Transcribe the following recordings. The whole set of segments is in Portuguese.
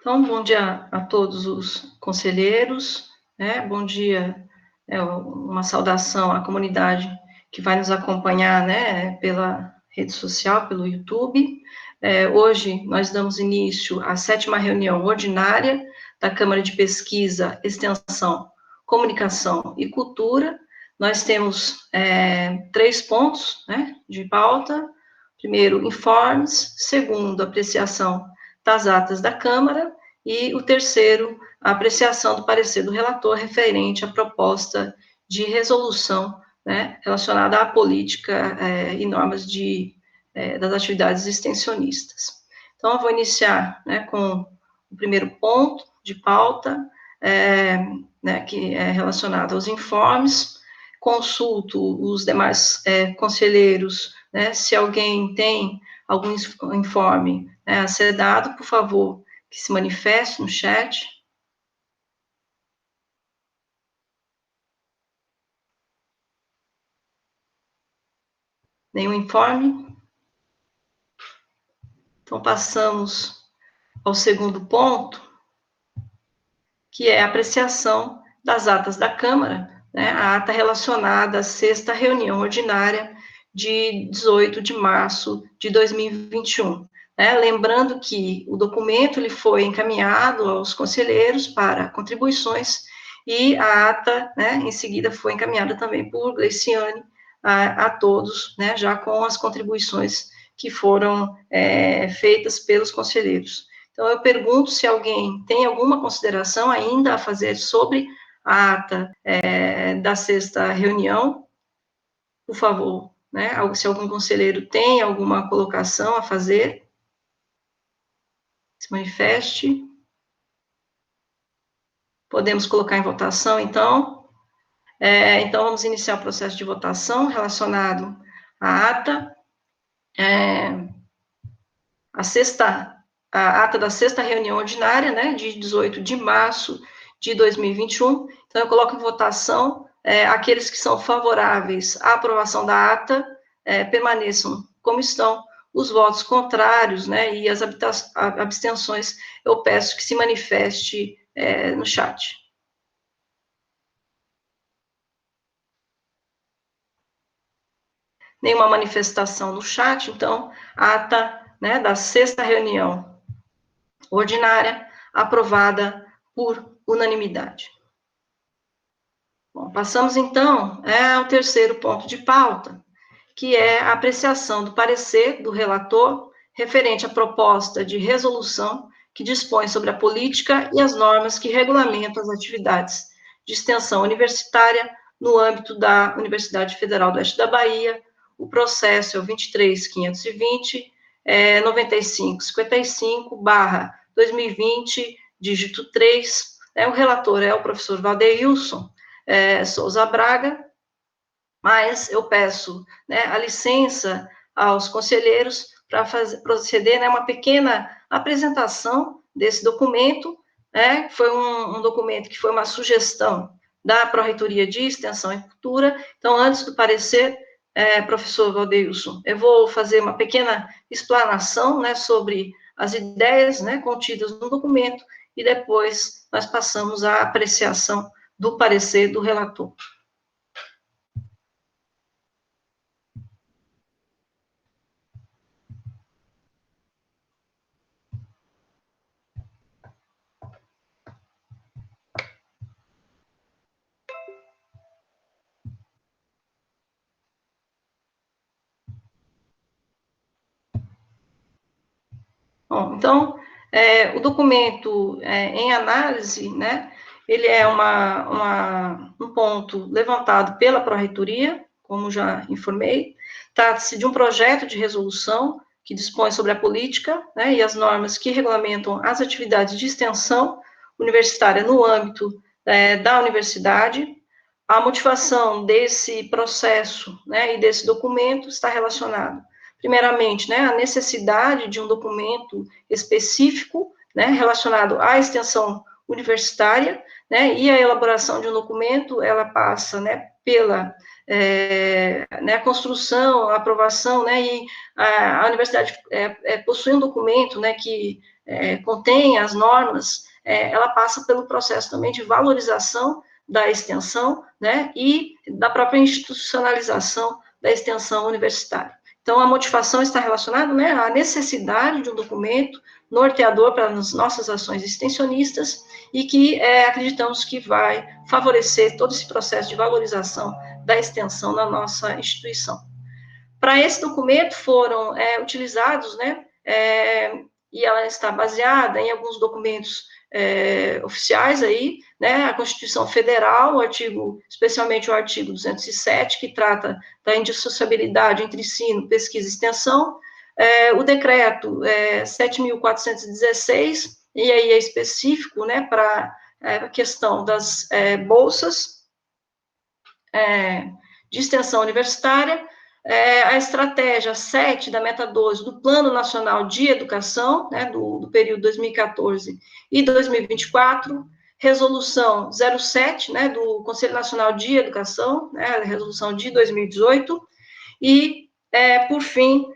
Então, bom dia a todos os conselheiros, né? Bom dia, uma saudação à comunidade que vai nos acompanhar, né, pela rede social, pelo YouTube. Hoje nós damos início à 7ª reunião ordinária da Câmara de Pesquisa, Extensão, Comunicação e Cultura. Nós temos 3 pontos, né, de pauta. Primeiro, informes. Segundo, apreciação das atas da Câmara, e o terceiro, a apreciação do parecer do relator referente à proposta de resolução, né, relacionada à política e normas das atividades extensionistas. Então, eu vou iniciar, né, com o primeiro ponto de pauta, né, que é relacionado aos informes. Consulto os demais conselheiros, né, se alguém tem algum informe, né, a ser dado, por favor, que se manifeste no chat. Nenhum informe? Então, passamos ao segundo ponto, que é a apreciação das atas da Câmara, né, a ata relacionada à 6ª reunião ordinária de 18 de março de 2021. Lembrando que o documento ele foi encaminhado aos conselheiros para contribuições e a ata, né, em seguida foi encaminhada também por Gleiciane a todos, né, já com as contribuições que foram feitas pelos conselheiros. Então, eu pergunto se alguém tem alguma consideração ainda a fazer sobre a ata da 6ª reunião, por favor, né? Se algum conselheiro tem alguma colocação a fazer, se manifeste. Podemos colocar em votação, então. Então, vamos iniciar o processo de votação relacionado à ata. A ata da 6ª reunião ordinária, né, de 18 de março de 2021. Então, eu coloco em votação aqueles que são favoráveis à aprovação da ata, permaneçam como estão. Os votos contrários, né, e as abstenções, eu peço que se manifeste no chat. Nenhuma manifestação no chat, então, a ata, né, da 6ª reunião ordinária, aprovada por unanimidade. Bom, passamos, então, ao terceiro ponto de pauta, que é a apreciação do parecer do relator referente à proposta de resolução que dispõe sobre a política e as normas que regulamentam as atividades de extensão universitária no âmbito da Universidade Federal do Oeste da Bahia. O processo é o 23.520, 9555/2020, dígito 3. O relator é o professor Valdeilson Souza Braga, mas eu peço, né, a licença aos conselheiros para proceder, né, uma pequena apresentação desse documento, né, foi um documento que foi uma sugestão da Pró-Reitoria de Extensão e Cultura. Então, antes do parecer, professor Valdeilson, eu vou fazer uma pequena explanação, né, sobre as ideias, né, contidas no documento, e depois nós passamos à apreciação do parecer do relator. Bom, então, o documento em análise, né, ele é um ponto levantado pela Pró-Reitoria, como já informei. Trata-se de um projeto de resolução que dispõe sobre a política, né, e as normas que regulamentam as atividades de extensão universitária no âmbito da universidade. A motivação desse processo, né, e desse documento está relacionado, primeiramente, né, a necessidade de um documento específico, né, relacionado à extensão universitária, né, e a elaboração de um documento, ela passa, né, pela né, a construção, a aprovação, né, e a universidade possui um documento, né, que contém as normas, ela passa pelo processo também de valorização da extensão, né, e da própria institucionalização da extensão universitária. Então, a motivação está relacionada, né, à necessidade de um documento norteador para as nossas ações extensionistas e que acreditamos que vai favorecer todo esse processo de valorização da extensão na nossa instituição. Para esse documento foram utilizados, né, e ela está baseada em alguns documentos oficiais aí, né, a Constituição Federal, especialmente o artigo 207, que trata da indissociabilidade entre ensino, pesquisa e extensão, o decreto 7.416, e aí é específico, né, para a questão das bolsas de extensão universitária, a estratégia 7 da meta 12 do Plano Nacional de Educação, né, do período 2014 e 2024, resolução 07, né, do Conselho Nacional de Educação, né, a resolução de 2018, e, por fim,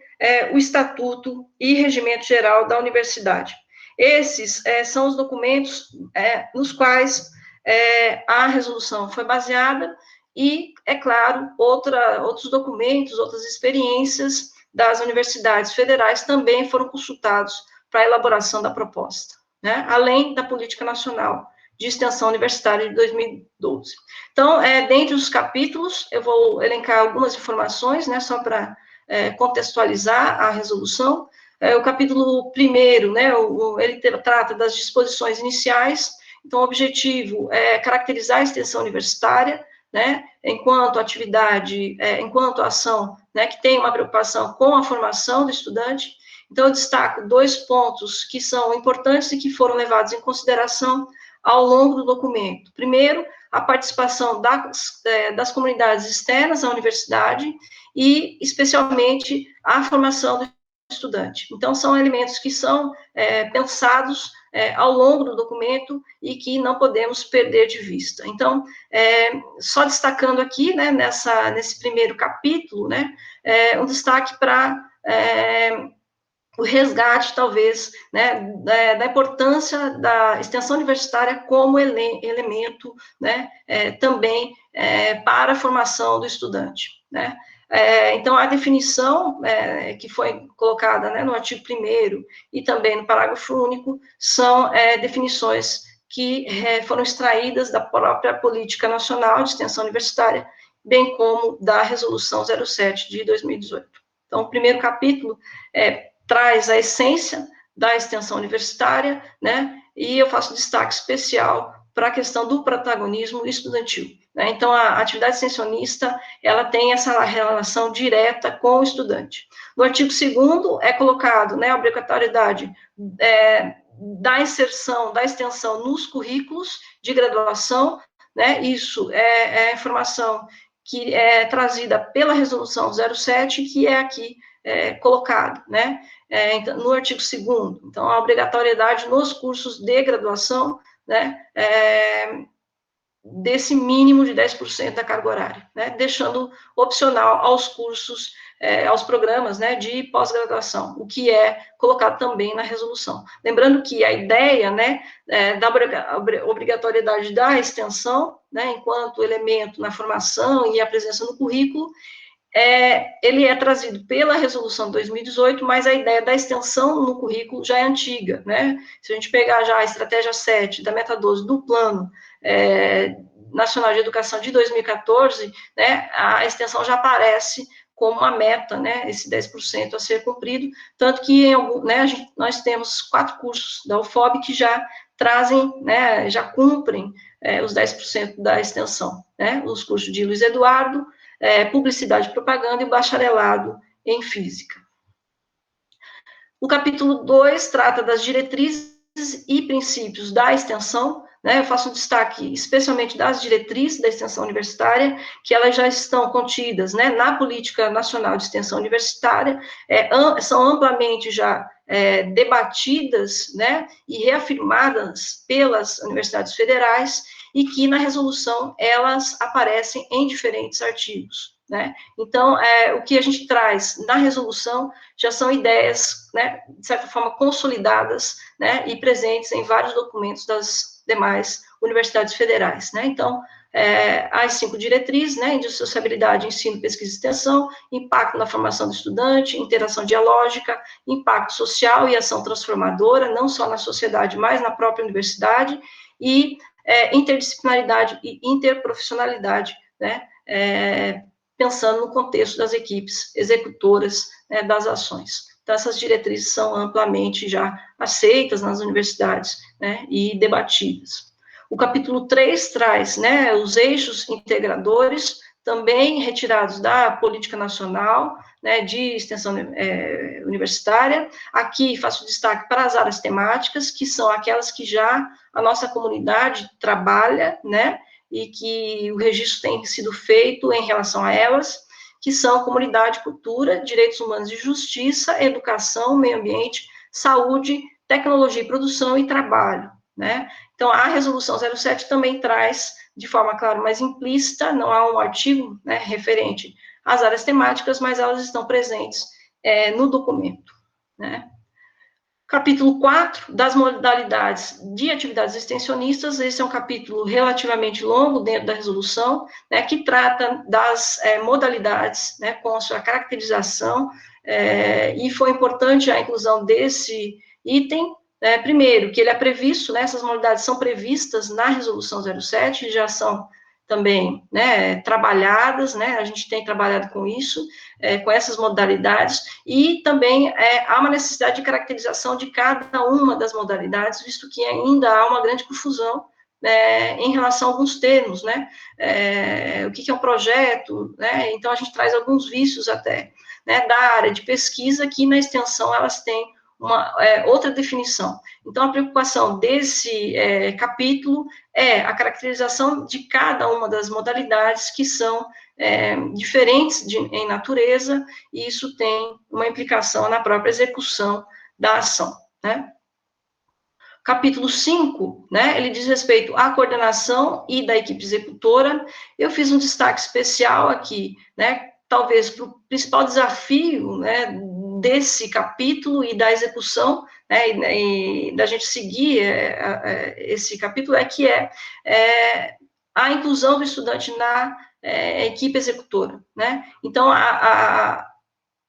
o Estatuto e Regimento Geral da Universidade. Esses são os documentos nos quais a resolução foi baseada, e, é claro, outros documentos, outras experiências das universidades federais também foram consultados para a elaboração da proposta, né? Além da Política Nacional de Extensão Universitária de 2012. Então, dentre os capítulos, eu vou elencar algumas informações, né, só para contextualizar a resolução. O capítulo 1º, né, ele trata das disposições iniciais. Então, o objetivo é caracterizar a extensão universitária, né, enquanto atividade, enquanto ação, né, que tem uma preocupação com a formação do estudante. Então, eu destaco 2 pontos que são importantes e que foram levados em consideração ao longo do documento. Primeiro, a participação das comunidades externas à universidade e, especialmente, a formação do estudante. Então, são elementos que são pensados ao longo do documento e que não podemos perder de vista. Então, só destacando aqui, né, nesse primeiro capítulo, né, um destaque para o resgate, talvez, né, da importância da extensão universitária como elemento, né, também para a formação do estudante, né. Então, a definição que foi colocada, né, no artigo 1º e também no parágrafo único são definições que foram extraídas da própria Política Nacional de Extensão Universitária, bem como da Resolução 07 de 2018. Então, o primeiro capítulo traz a essência da extensão universitária, né, e eu faço destaque especial para a questão do protagonismo estudantil, né. Então, a atividade extensionista, ela tem essa relação direta com o estudante. No artigo 2º é colocado, né, a obrigatoriedade da inserção, da extensão nos currículos de graduação, né, isso é informação que é trazida pela resolução 07, que é aqui colocado, né, então, no artigo 2º, então, a obrigatoriedade nos cursos de graduação, né, desse mínimo de 10% da carga horária, né, deixando opcional aos cursos, aos programas, né, de pós-graduação, o que é colocado também na resolução. Lembrando que a ideia, né, da obrigatoriedade da extensão, né, enquanto elemento na formação e a presença no currículo, ele é trazido pela resolução 2018, mas a ideia da extensão no currículo já é antiga, né? Se a gente pegar já a estratégia 7 da meta 12 do Plano Nacional de Educação de 2014, né, a extensão já aparece como uma meta, né, esse 10% a ser cumprido, tanto que né, nós temos 4 cursos da UFOB que já trazem, né, já cumprem os 10% da extensão, né, os cursos de Luiz Eduardo, Publicidade e Propaganda e Bacharelado em Física. O capítulo 2 trata das diretrizes e princípios da extensão, né, eu faço um destaque especialmente das diretrizes da extensão universitária, que elas já estão contidas, né, na Política Nacional de Extensão Universitária, são amplamente já debatidas, né, e reafirmadas pelas universidades federais, e que na resolução elas aparecem em diferentes artigos, né? Então, o que a gente traz na resolução já são ideias, né, de certa forma, consolidadas, né, e presentes em vários documentos das demais universidades federais, né? Então, as 5 diretrizes, né, indissociabilidade, ensino, pesquisa e extensão, impacto na formação do estudante, interação dialógica, impacto social e ação transformadora, não só na sociedade, mas na própria universidade, e interdisciplinaridade e interprofissionalidade, né, pensando no contexto das equipes executoras, né, das ações. Então, essas diretrizes são amplamente já aceitas nas universidades, né, e debatidas. O capítulo 3 traz, né, os eixos integradores, também retirados da política nacional, né, de extensão universitária. Aqui faço destaque para as áreas temáticas, que são aquelas que já a nossa comunidade trabalha, né, e que o registro tem sido feito em relação a elas, que são comunidade, cultura, direitos humanos e justiça, educação, meio ambiente, saúde, tecnologia e produção e trabalho, né? Então, a resolução 07 também traz, de forma, claro, mais implícita, não há um artigo, né, referente às áreas temáticas, mas elas estão presentes no documento, né? Capítulo 4, das modalidades de atividades extensionistas, esse é um capítulo relativamente longo dentro da resolução, né, que trata das modalidades, né, com a sua caracterização, e foi importante a inclusão desse item, primeiro, que ele é previsto, né, essas modalidades são previstas na resolução 07, já são também, né, trabalhadas, né, a gente tem trabalhado com isso, com essas modalidades, e também há uma necessidade de caracterização de cada uma das modalidades, visto que ainda há uma grande confusão em relação a alguns termos, né, o que é um projeto, né, então a gente traz alguns vícios até, né, da área de pesquisa, que na extensão elas têm uma outra definição. Então, a preocupação desse capítulo é a caracterização de cada uma das modalidades que são diferentes em natureza, e isso tem uma implicação na própria execução da ação, né? Capítulo 5, né, ele diz respeito à coordenação e da equipe executora. Eu fiz um destaque especial aqui, né, talvez para o principal desafio, né, desse capítulo e da execução, né, e da gente seguir esse capítulo, a inclusão do estudante na equipe executora, né? Então,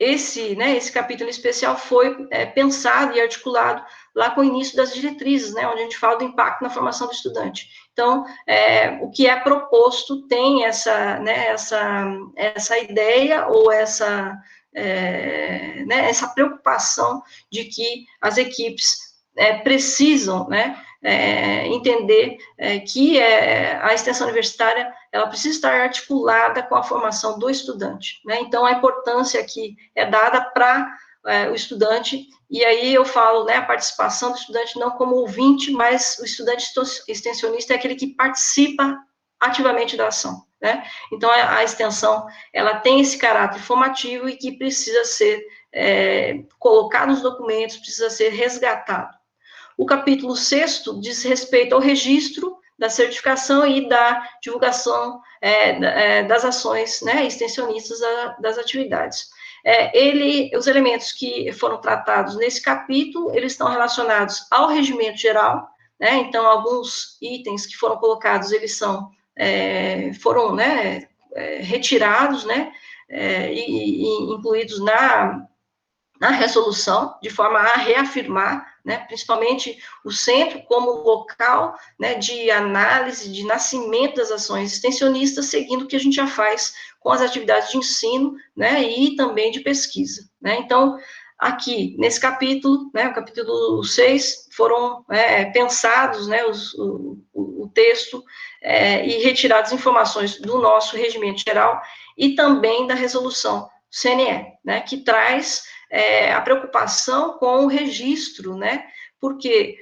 esse capítulo especial foi pensado e articulado lá com o início das diretrizes, né, onde a gente fala do impacto na formação do estudante. Então, o que é proposto tem essa ideia ou essa preocupação de que as equipes precisam, né, entender que a extensão universitária ela precisa estar articulada com a formação do estudante, né? Então, a importância aqui é dada para o estudante, e aí eu falo, né, a participação do estudante não como ouvinte, mas o estudante extensionista é aquele que participa ativamente da ação, né? Então, a extensão, ela tem esse caráter formativo e que precisa ser colocado nos documentos, precisa ser resgatado. O capítulo 6º diz respeito ao registro da certificação e da divulgação das ações, né, extensionistas das atividades. Os elementos que foram tratados nesse capítulo, eles estão relacionados ao regimento geral, né, então, alguns itens que foram colocados, eles foram retirados, né, e incluídos na resolução, de forma a reafirmar, né, principalmente o centro como local, né, de análise, de nascimento das ações extensionistas, seguindo o que a gente já faz com as atividades de ensino, né, e também de pesquisa, né. Então, aqui, nesse capítulo, né, o capítulo 6, foram pensados, né, o texto e retiradas informações do nosso regimento geral e também da resolução CNE, né, que traz a preocupação com o registro, né, porque,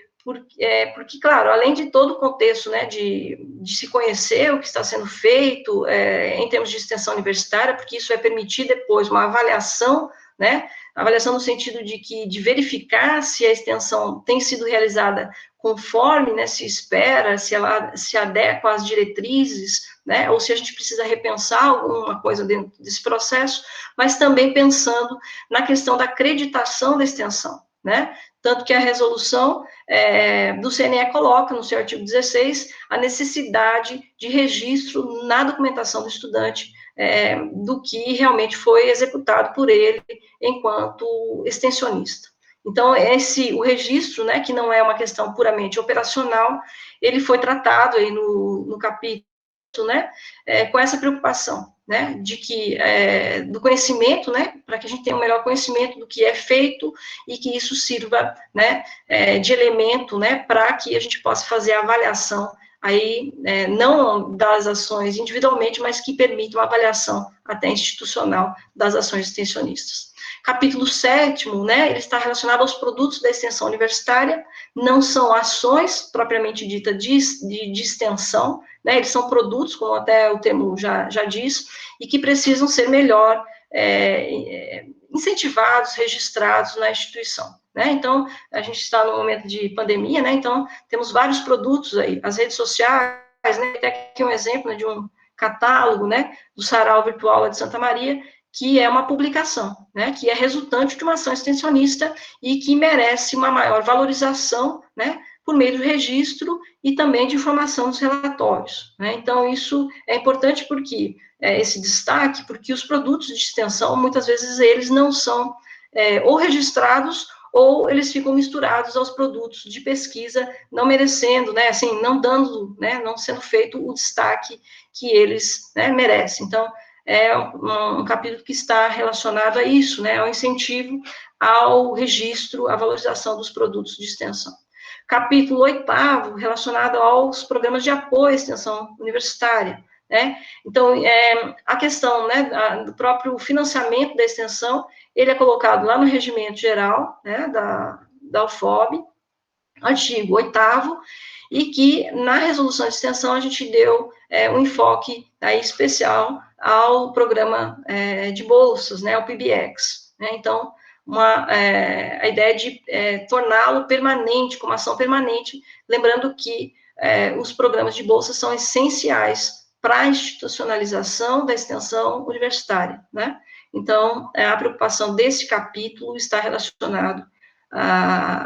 claro, além de todo o contexto, né, de se conhecer o que está sendo feito em termos de extensão universitária, porque isso vai permitir depois uma avaliação, né, avaliação no sentido de verificar se a extensão tem sido realizada conforme, né, se espera, se ela se adequa às diretrizes, né, ou se a gente precisa repensar alguma coisa dentro desse processo, mas também pensando na questão da acreditação da extensão, né, tanto que a resolução do CNE coloca no seu artigo 16 a necessidade de registro na documentação do estudante do que realmente foi executado por ele enquanto extensionista. Então, o registro, né, que não é uma questão puramente operacional, ele foi tratado aí no capítulo, né, com essa preocupação, né, de que, do conhecimento, né, para que a gente tenha um melhor conhecimento do que é feito e que isso sirva, né, de elemento, né, para que a gente possa fazer a avaliação aí, não das ações individualmente, mas que permita uma avaliação até institucional das ações extensionistas. Capítulo 7º, né, ele está relacionado aos produtos da extensão universitária, não são ações propriamente dita de extensão, né, eles são produtos, como até o termo já diz, e que precisam ser melhor incentivados, registrados na instituição. Né? Então, a gente está no momento de pandemia, né? Então, temos vários produtos aí, as redes sociais, né? Até aqui um exemplo, né, de um catálogo, né, do Sarau Virtual de Santa Maria, que é uma publicação, né, que é resultante de uma ação extensionista e que merece uma maior valorização, né, por meio do registro e também de informação dos relatórios, né. Então, isso é importante porque esse destaque, porque os produtos de extensão, muitas vezes, eles não são ou registrados ou eles ficam misturados aos produtos de pesquisa, não merecendo, né, assim, não dando, né, não sendo feito o destaque que eles, né, merecem. Então, é um capítulo que está relacionado a isso, né, ao incentivo ao registro, à valorização dos produtos de extensão. Capítulo 8º, relacionado aos programas de apoio à extensão universitária, né, então, a questão, né, do próprio financiamento da extensão, ele é colocado lá no regimento geral, né, da UFOB, artigo 8º, e que na resolução de extensão a gente deu um enfoque aí especial ao programa de bolsas, né, o PBX, né, então, a ideia de torná-lo permanente, como ação permanente, lembrando que os programas de bolsas são essenciais para a institucionalização da extensão universitária, né, então, a preocupação desse capítulo está relacionado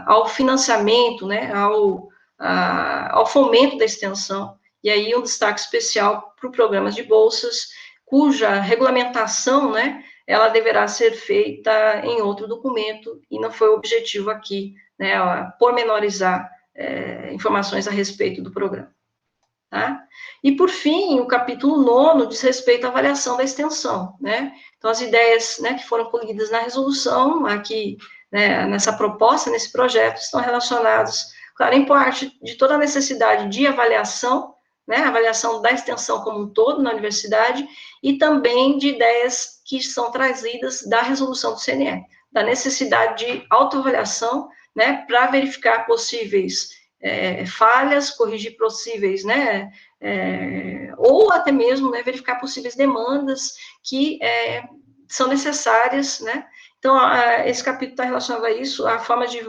ao financiamento, né, ao fomento da extensão, e aí um destaque especial para os programas de bolsas, cuja regulamentação, né, ela deverá ser feita em outro documento, e não foi o objetivo aqui, né, pormenorizar informações a respeito do programa. Tá? E, por fim, o capítulo 9 diz respeito à avaliação da extensão, né? Então, as ideias, né, que foram colhidas na resolução, aqui, né, nessa proposta, nesse projeto, estão relacionadas, claro, em parte, de toda a necessidade de avaliação, né, avaliação da extensão como um todo na universidade, e também de ideias que são trazidas da resolução do CNE, da necessidade de autoavaliação, né, para verificar possíveis falhas, corrigir possíveis, né, ou até mesmo, né, verificar possíveis demandas que são necessárias, né. Então, esse capítulo está relacionado a isso, a forma de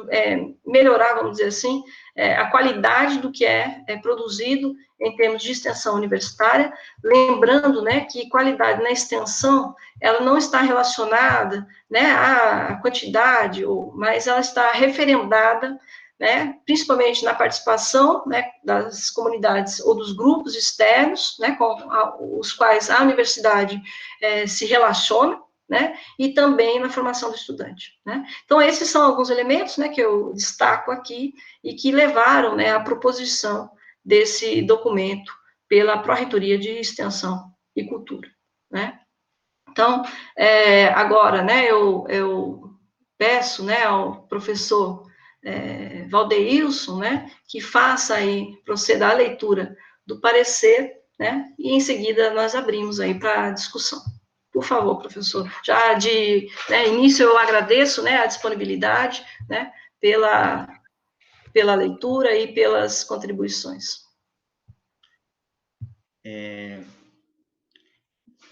melhorar, vamos dizer assim, a qualidade do que é produzido em termos de extensão universitária, lembrando, né, que qualidade na extensão, ela não está relacionada, né, à quantidade, mas ela está referendada, né, principalmente na participação, né, das comunidades ou dos grupos externos, né, com os quais a universidade se relaciona, né, e também na formação do estudante, né. Então, esses são alguns elementos, né, que eu destaco aqui e que levaram, né, à proposição desse documento pela Pró-Reitoria de Extensão e Cultura, né. Então, agora, né, eu peço, né, ao professor Valdeilson, né, que faça aí, proceda à leitura do parecer, né, e em seguida nós abrimos aí para discussão. Por favor, professor. Já de início eu agradeço, né, a disponibilidade, né, pela leitura e pelas contribuições.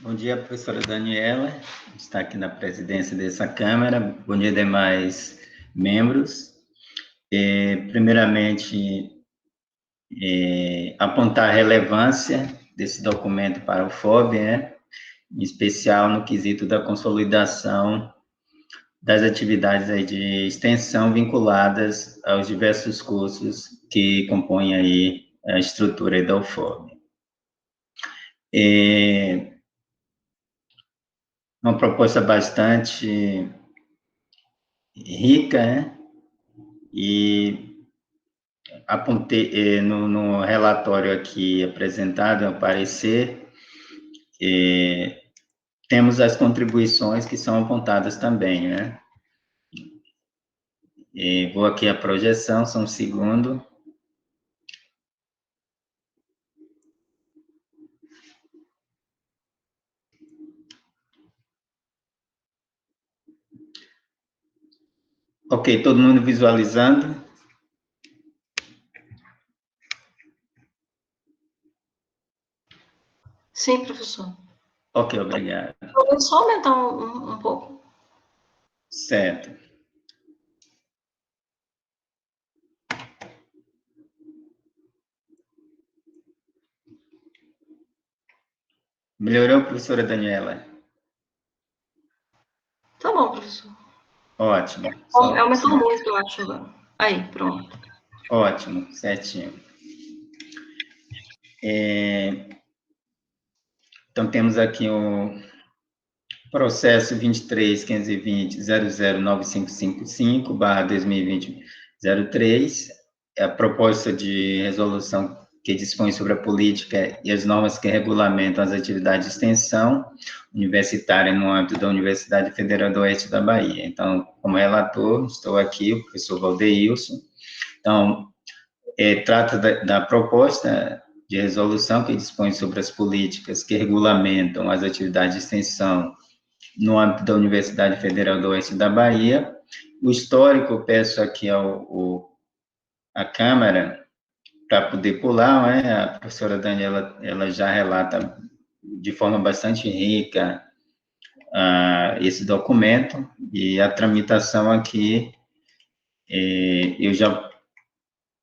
Bom dia, professora Daniela, está aqui na presidência dessa Câmara. Bom dia, demais membros. Primeiramente, apontar a relevância desse documento para o FOB, né? Em especial no quesito da consolidação das atividades aí de extensão vinculadas aos diversos cursos que compõem aí a estrutura da UFOB. Uma proposta bastante rica, né? E apontei no relatório aqui apresentado, ao parecer, temos as contribuições que são apontadas também, né? Vou aqui a projeção, só um segundo. Ok, todo mundo visualizando? Sim, professor. Ok, obrigado. Vou só aumentar um pouco. Certo. Melhorou, professora Daniela? Tá bom, professor. Ótimo. Aumentou muito, eu acho, agora. Aí, pronto. Ótimo, certinho. Então, temos aqui o processo 23.520.009555/2020-03, é a proposta de resolução que dispõe sobre a política e as normas que regulamentam as atividades de extensão universitária no âmbito da Universidade Federal do Oeste da Bahia. Então, como relator, estou aqui, o professor Valdeilson. Então, trata da proposta de resolução que dispõe sobre as políticas que regulamentam as atividades de extensão no âmbito da Universidade Federal do Oeste da Bahia. O histórico, eu peço aqui à Câmara, para poder pular, né? A professora Daniela, ela já relata de forma bastante rica esse documento, e a tramitação aqui, eu já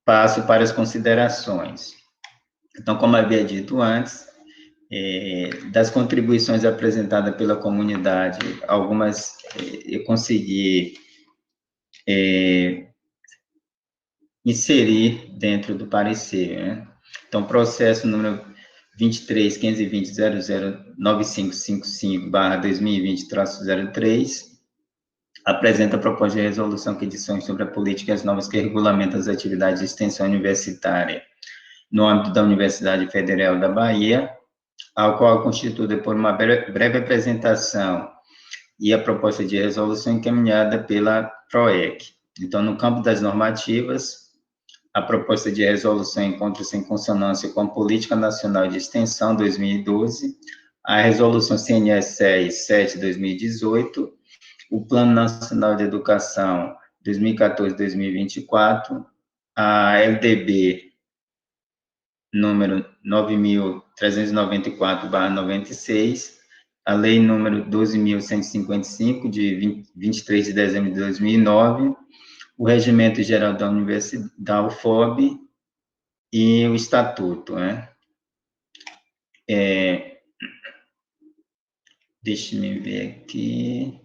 passo para as considerações. Então, como havia dito antes, das contribuições apresentadas pela comunidade, algumas eu consegui inserir dentro do parecer, né? Então, processo número 23.520.009555/2020-03 apresenta a proposta de resolução que dispõe sobre a política e as normas que regulamentam as atividades de extensão universitária no âmbito da Universidade Federal da Bahia, ao qual constituída por uma breve apresentação e a proposta de resolução encaminhada pela PROEC. Então, no campo das normativas, a proposta de resolução encontra-se em consonância com a Política Nacional de Extensão 2012, a Resolução CNE 6/7/2018, o Plano Nacional de Educação 2014-2024, a LDB número 9.394/96, a Lei número 12.155, de 23 de dezembro de 2009, o Regimento Geral da Universidade, da UFOB, e o Estatuto, né? Deixa-me ver aqui.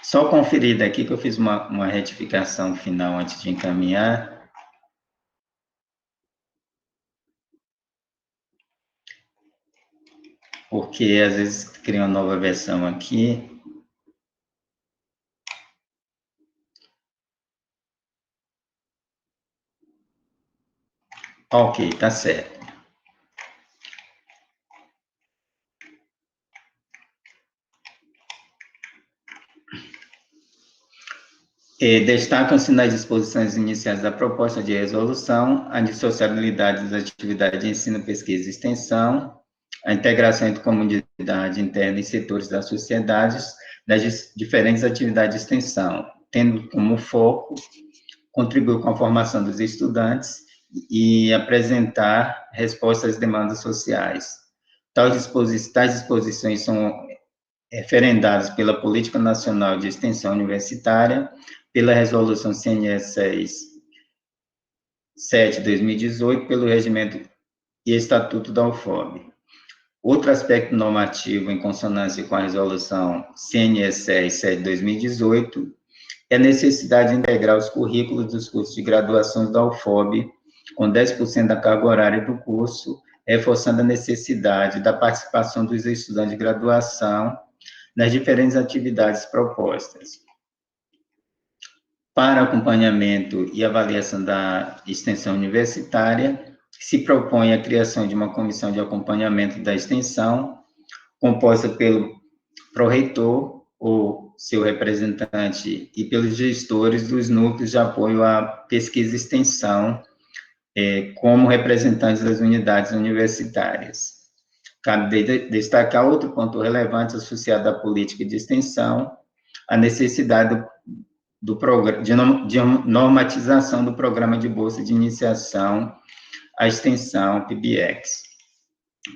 Só conferir daqui que eu fiz uma retificação final antes de encaminhar. Porque às vezes cria uma nova versão aqui. Ok, tá certo. Destacam-se nas disposições iniciais da proposta de resolução a dissociabilidade das atividades de ensino, pesquisa e extensão, a integração entre comunidade interna e setores da sociedade das diferentes atividades de extensão, tendo como foco contribuir com a formação dos estudantes e apresentar respostas às demandas sociais. Tais disposições são referendadas pela Política Nacional de Extensão Universitária, pela Resolução CNE 6/7/2018, pelo Regimento e Estatuto da UFOB. Outro aspecto normativo em consonância com a Resolução CNE 6/7/2018 é a necessidade de integrar os currículos dos cursos de graduação da UFOB com 10% da carga horária do curso, reforçando a necessidade da participação dos estudantes de graduação nas diferentes atividades propostas. Para acompanhamento e avaliação da extensão universitária, se propõe a criação de uma comissão de acompanhamento da extensão, composta pelo pró-reitor ou seu representante e pelos gestores dos núcleos de apoio à pesquisa e extensão, como representantes das unidades universitárias. Cabe destacar outro ponto relevante associado à política de extensão, a necessidade de normatização do Programa de Bolsa de Iniciação à Extensão, PBEX,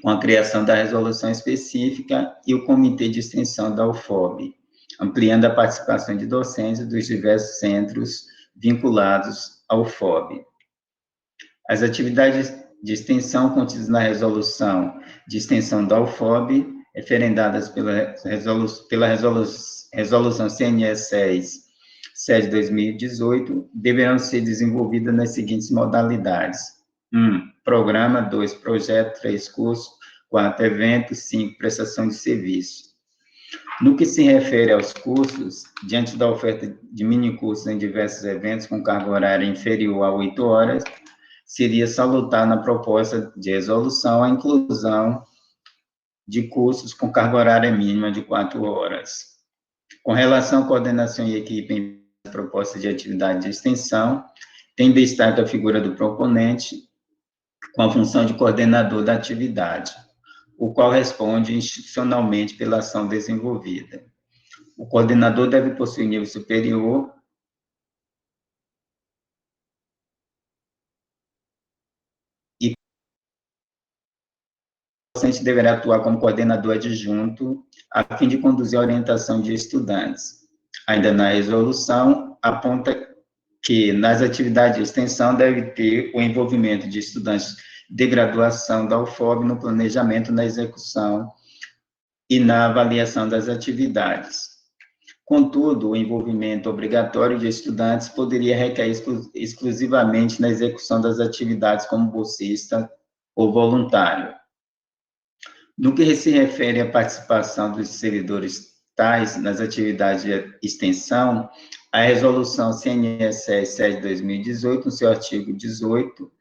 com a criação da resolução específica e o Comitê de Extensão da UFOB, ampliando a participação de docentes dos diversos centros vinculados à UFOB. As atividades de extensão contidas na resolução de extensão da UFOB, referendadas pela resolução CNE 6/7/2018, deverão ser desenvolvidas nas seguintes modalidades: 1. Programa, 2. Projeto, 3. Curso, 4. Evento, 5. Prestação de serviço. No que se refere aos cursos, diante da oferta de minicursos em diversos eventos com carga horária inferior a 8 horas, seria salutar na proposta de resolução a inclusão de cursos com carga horária mínima de 4 horas. Com relação à coordenação e equipe em propostas de atividade de extensão, tem destaque a figura do proponente, com a função de coordenador da atividade, o qual responde institucionalmente pela ação desenvolvida. O coordenador deve possuir nível superior e o docente deverá atuar como coordenador adjunto, a fim de conduzir a orientação de estudantes. Ainda na resolução, aponta que nas atividades de extensão deve ter o envolvimento de estudantes de graduação da UFOB no planejamento, na execução e na avaliação das atividades. Contudo, o envolvimento obrigatório de estudantes poderia recair exclusivamente na execução das atividades como bolsista ou voluntário. No que se refere à participação dos servidores tais nas atividades de extensão, a resolução CNE 6/7/2018, no seu artigo 18,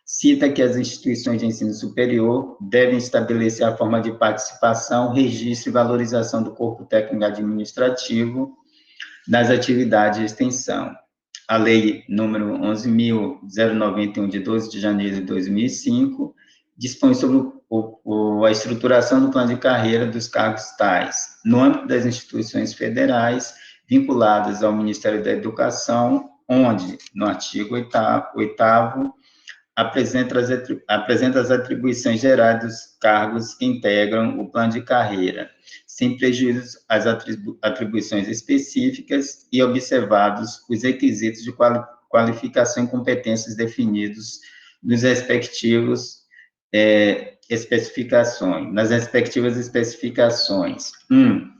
cita que as instituições de ensino superior devem estabelecer a forma de participação, registro e valorização do corpo técnico administrativo nas atividades de extensão. A Lei número 11.091, de 12 de janeiro de 2005, dispõe sobre a estruturação do plano de carreira dos cargos tais, no âmbito das instituições federais vinculadas ao Ministério da Educação, onde, no artigo 8º, apresenta as atribuições gerais dos cargos que integram o plano de carreira, sem prejuízo às atribuições específicas e observados os requisitos de qualificação e competências definidos nos respectivos especificações, nas respectivas especificações. 1.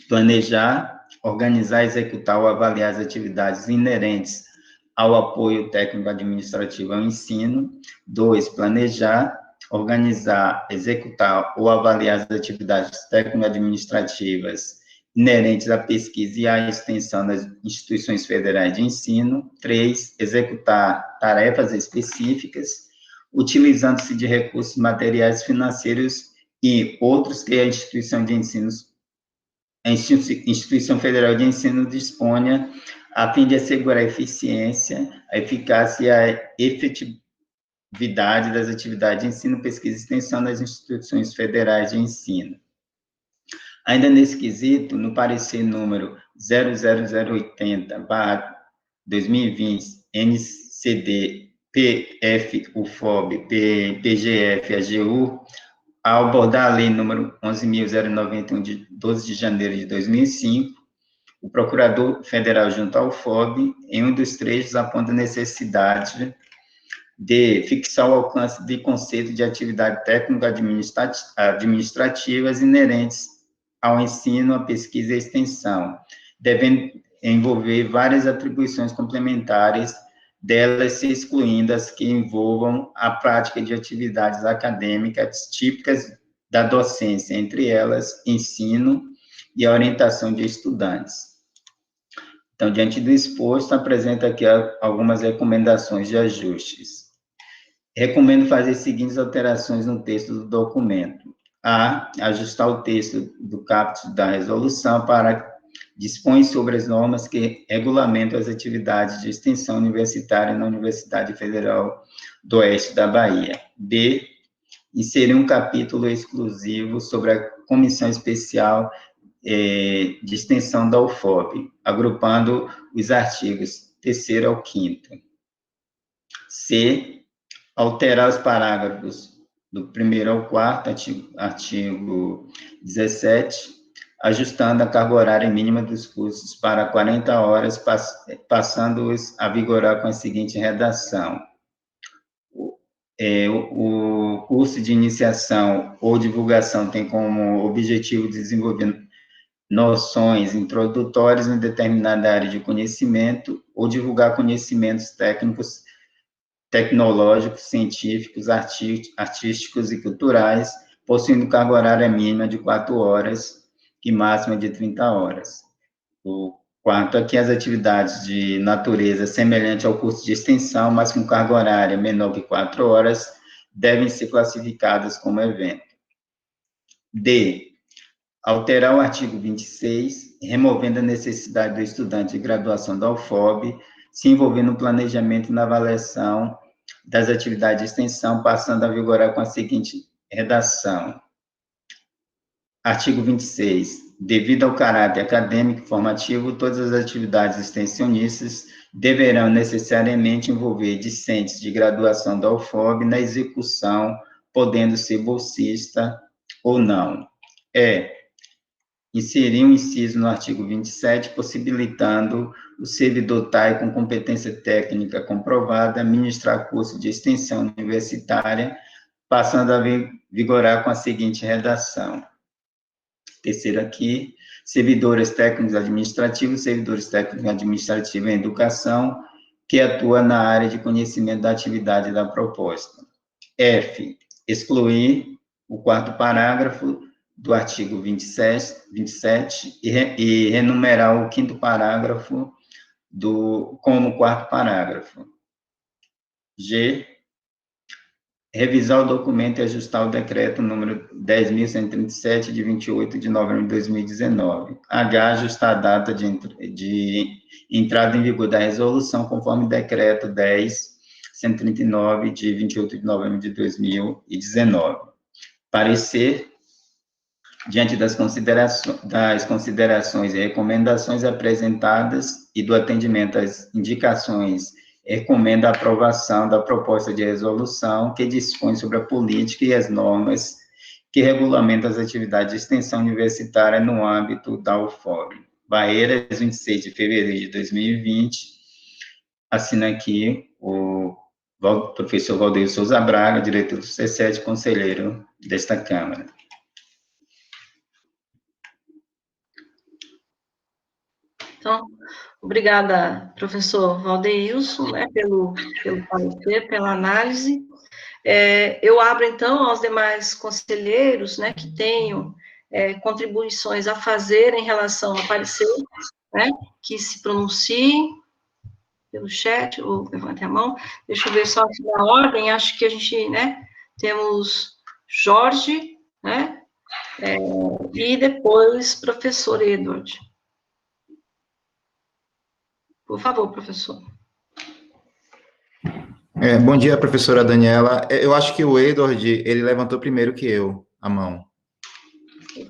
Planejar, organizar, executar ou avaliar as atividades inerentes ao apoio técnico-administrativo ao ensino. 2. Planejar, organizar, executar ou avaliar as atividades técnico-administrativas inerentes à pesquisa e à extensão das instituições federais de ensino. 3. Executar tarefas específicas, utilizando-se de recursos materiais, financeiros e outros que a instituição federal de ensino disponha, a fim de assegurar a eficiência, a eficácia e a efetividade das atividades de ensino, pesquisa e extensão das instituições federais de ensino. Ainda nesse quesito, no parecer número 00080/2020, NCD PF UFOB, PGF, AGU, ao abordar a lei número 11.091, de 12 de janeiro de 2005, o procurador federal junto ao FOB, em um dos trechos, aponta a necessidade de fixar o alcance de conceito de atividade técnico-administrativas inerentes ao ensino, à pesquisa e à extensão, devendo envolver várias atribuições complementares, delas se excluindo as que envolvam a prática de atividades acadêmicas típicas da docência, entre elas ensino e a orientação de estudantes. Então, diante do exposto, apresento aqui algumas recomendações de ajustes. Recomendo fazer as seguintes alterações no texto do documento. A. Ajustar o texto do caput da resolução para dispõe sobre as normas que regulamentam as atividades de extensão universitária na Universidade Federal do Oeste da Bahia. B. Inserir um capítulo exclusivo sobre a Comissão Especial de Extensão da UFOP, agrupando os artigos 3º ao 5º. C. Alterar os parágrafos do 1º ao 4º, artigo 17, ajustando a carga horária mínima dos cursos para 40 horas, passando-os a vigorar com a seguinte redação. O curso de iniciação ou divulgação tem como objetivo desenvolver noções introdutórias em determinada área de conhecimento ou divulgar conhecimentos técnicos, tecnológicos, científicos, artísticos e culturais, possuindo carga horária mínima de 4 horas e máxima de 30 horas. O quarto aqui, as atividades de natureza semelhante ao curso de extensão, mas com carga horária menor que 4 horas, devem ser classificadas como evento. D. Alterar o artigo 26, removendo a necessidade do estudante de graduação da UFOB se envolver no planejamento e na avaliação das atividades de extensão, passando a vigorar com a seguinte redação. Artigo 26. Devido ao caráter acadêmico e formativo, todas as atividades extensionistas deverão necessariamente envolver discentes de graduação da UFOB na execução, podendo ser bolsista ou não. Inserir um inciso no artigo 27, possibilitando o servidor TAI com competência técnica comprovada ministrar curso de extensão universitária, passando a vigorar com a seguinte redação. Terceiro aqui, servidores técnicos administrativos em educação, que atua na área de conhecimento da atividade da proposta. F, excluir o 4º parágrafo do artigo 27 e renumerar o 5º parágrafo como 4º parágrafo. G, revisar o documento e ajustar o decreto número 10.137, de 28 de novembro de 2019. H, ajustar a data de entrada em vigor da resolução, conforme decreto 10.139, de 28 de novembro de 2019. Parecer, diante das considerações e recomendações apresentadas e do atendimento às indicações, recomenda a aprovação da proposta de resolução que dispõe sobre a política e as normas que regulamentam as atividades de extensão universitária no âmbito da UFOB. Barreiras, 26 de fevereiro de 2020. Assina aqui o professor Valdeir Souza Braga, diretor do C7, conselheiro desta Câmara. Então, obrigada, professor Valdeilson, né, pelo parecer, pela análise. Eu abro, então, aos demais conselheiros, né, que tenham contribuições a fazer em relação ao parecer, né, que se pronunciem pelo chat, ou levantem a mão. Deixa eu ver só aqui na ordem, acho que a gente, né, temos Jorge, né, e depois professor Edward. Por favor, professor. Bom dia, professora Daniela. Eu acho que o Edward, ele levantou primeiro que eu, a mão.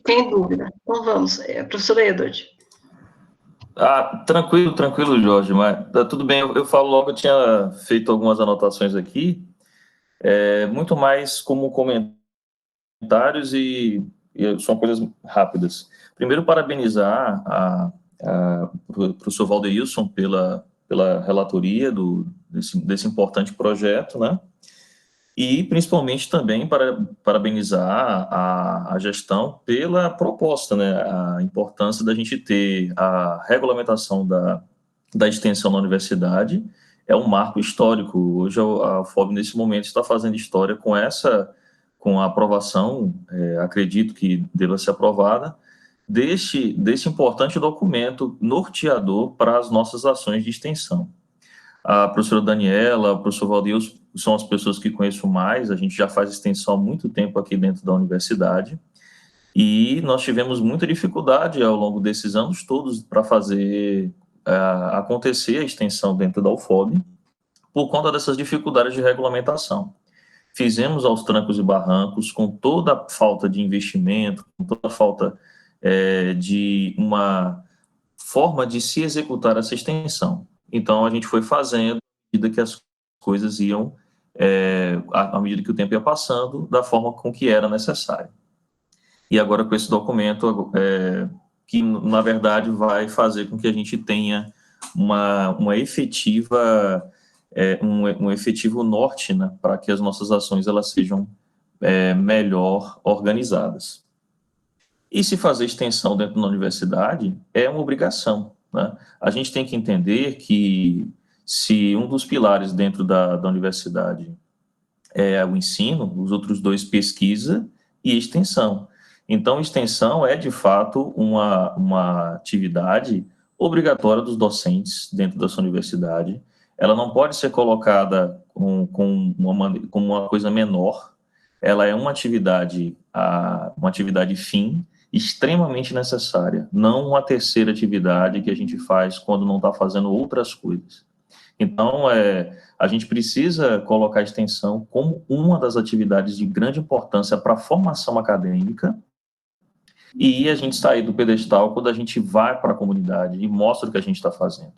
Tem dúvida. Então vamos, professor Edward. Tranquilo, Jorge, mas tudo bem, eu falo logo, eu tinha feito algumas anotações aqui, muito mais como comentário comentários e são coisas rápidas. Primeiro, parabenizar o professor Valdeilson pela relatoria desse importante projeto, né? E, principalmente, também parabenizar a gestão pela proposta, né? A importância da gente ter a regulamentação da extensão na universidade é um marco histórico. Hoje, a UFOB, nesse momento, está fazendo história com a aprovação, acredito que deva ser aprovada, desse importante documento norteador para as nossas ações de extensão. A professora Daniela, o professor Valdeilson são as pessoas que conheço mais, a gente já faz extensão há muito tempo aqui dentro da universidade, e nós tivemos muita dificuldade ao longo desses anos todos para fazer acontecer a extensão dentro da UFOB, por conta dessas dificuldades de regulamentação. Fizemos aos trancos e barrancos, com toda a falta de investimento, com toda a falta de uma forma de se executar essa extensão. Então, a gente foi fazendo, à medida que as coisas iam, à medida que o tempo ia passando, da forma com que era necessário. E agora, com esse documento, que, na verdade, vai fazer com que a gente tenha uma efetiva, um efetivo norte, né, para que as nossas ações elas sejam melhor organizadas. E se fazer extensão dentro da universidade é uma obrigação, né? A gente tem que entender que se um dos pilares dentro da universidade é o ensino, os outros dois, pesquisa e extensão. Então, extensão é, de fato, uma atividade obrigatória dos docentes dentro da sua universidade. Ela não pode ser colocada como uma coisa menor. Ela é uma atividade fim, extremamente necessária, não uma terceira atividade que a gente faz quando não está fazendo outras coisas. Então, a gente precisa colocar a extensão como uma das atividades de grande importância para a formação acadêmica, e a gente sair do pedestal quando a gente vai para a comunidade e mostra o que a gente está fazendo.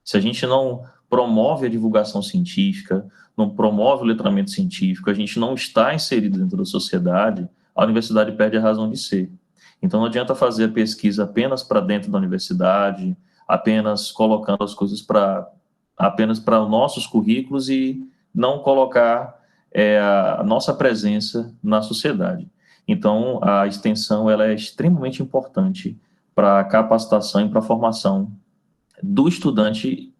Se a gente não promove a divulgação científica, não promove o letramento científico, a gente não está inserido dentro da sociedade, a universidade perde a razão de ser. Então, não adianta fazer a pesquisa apenas para dentro da universidade, apenas colocando as coisas apenas para os nossos currículos e não colocar a nossa presença na sociedade. Então, a extensão ela é extremamente importante para a capacitação e para a formação do estudante,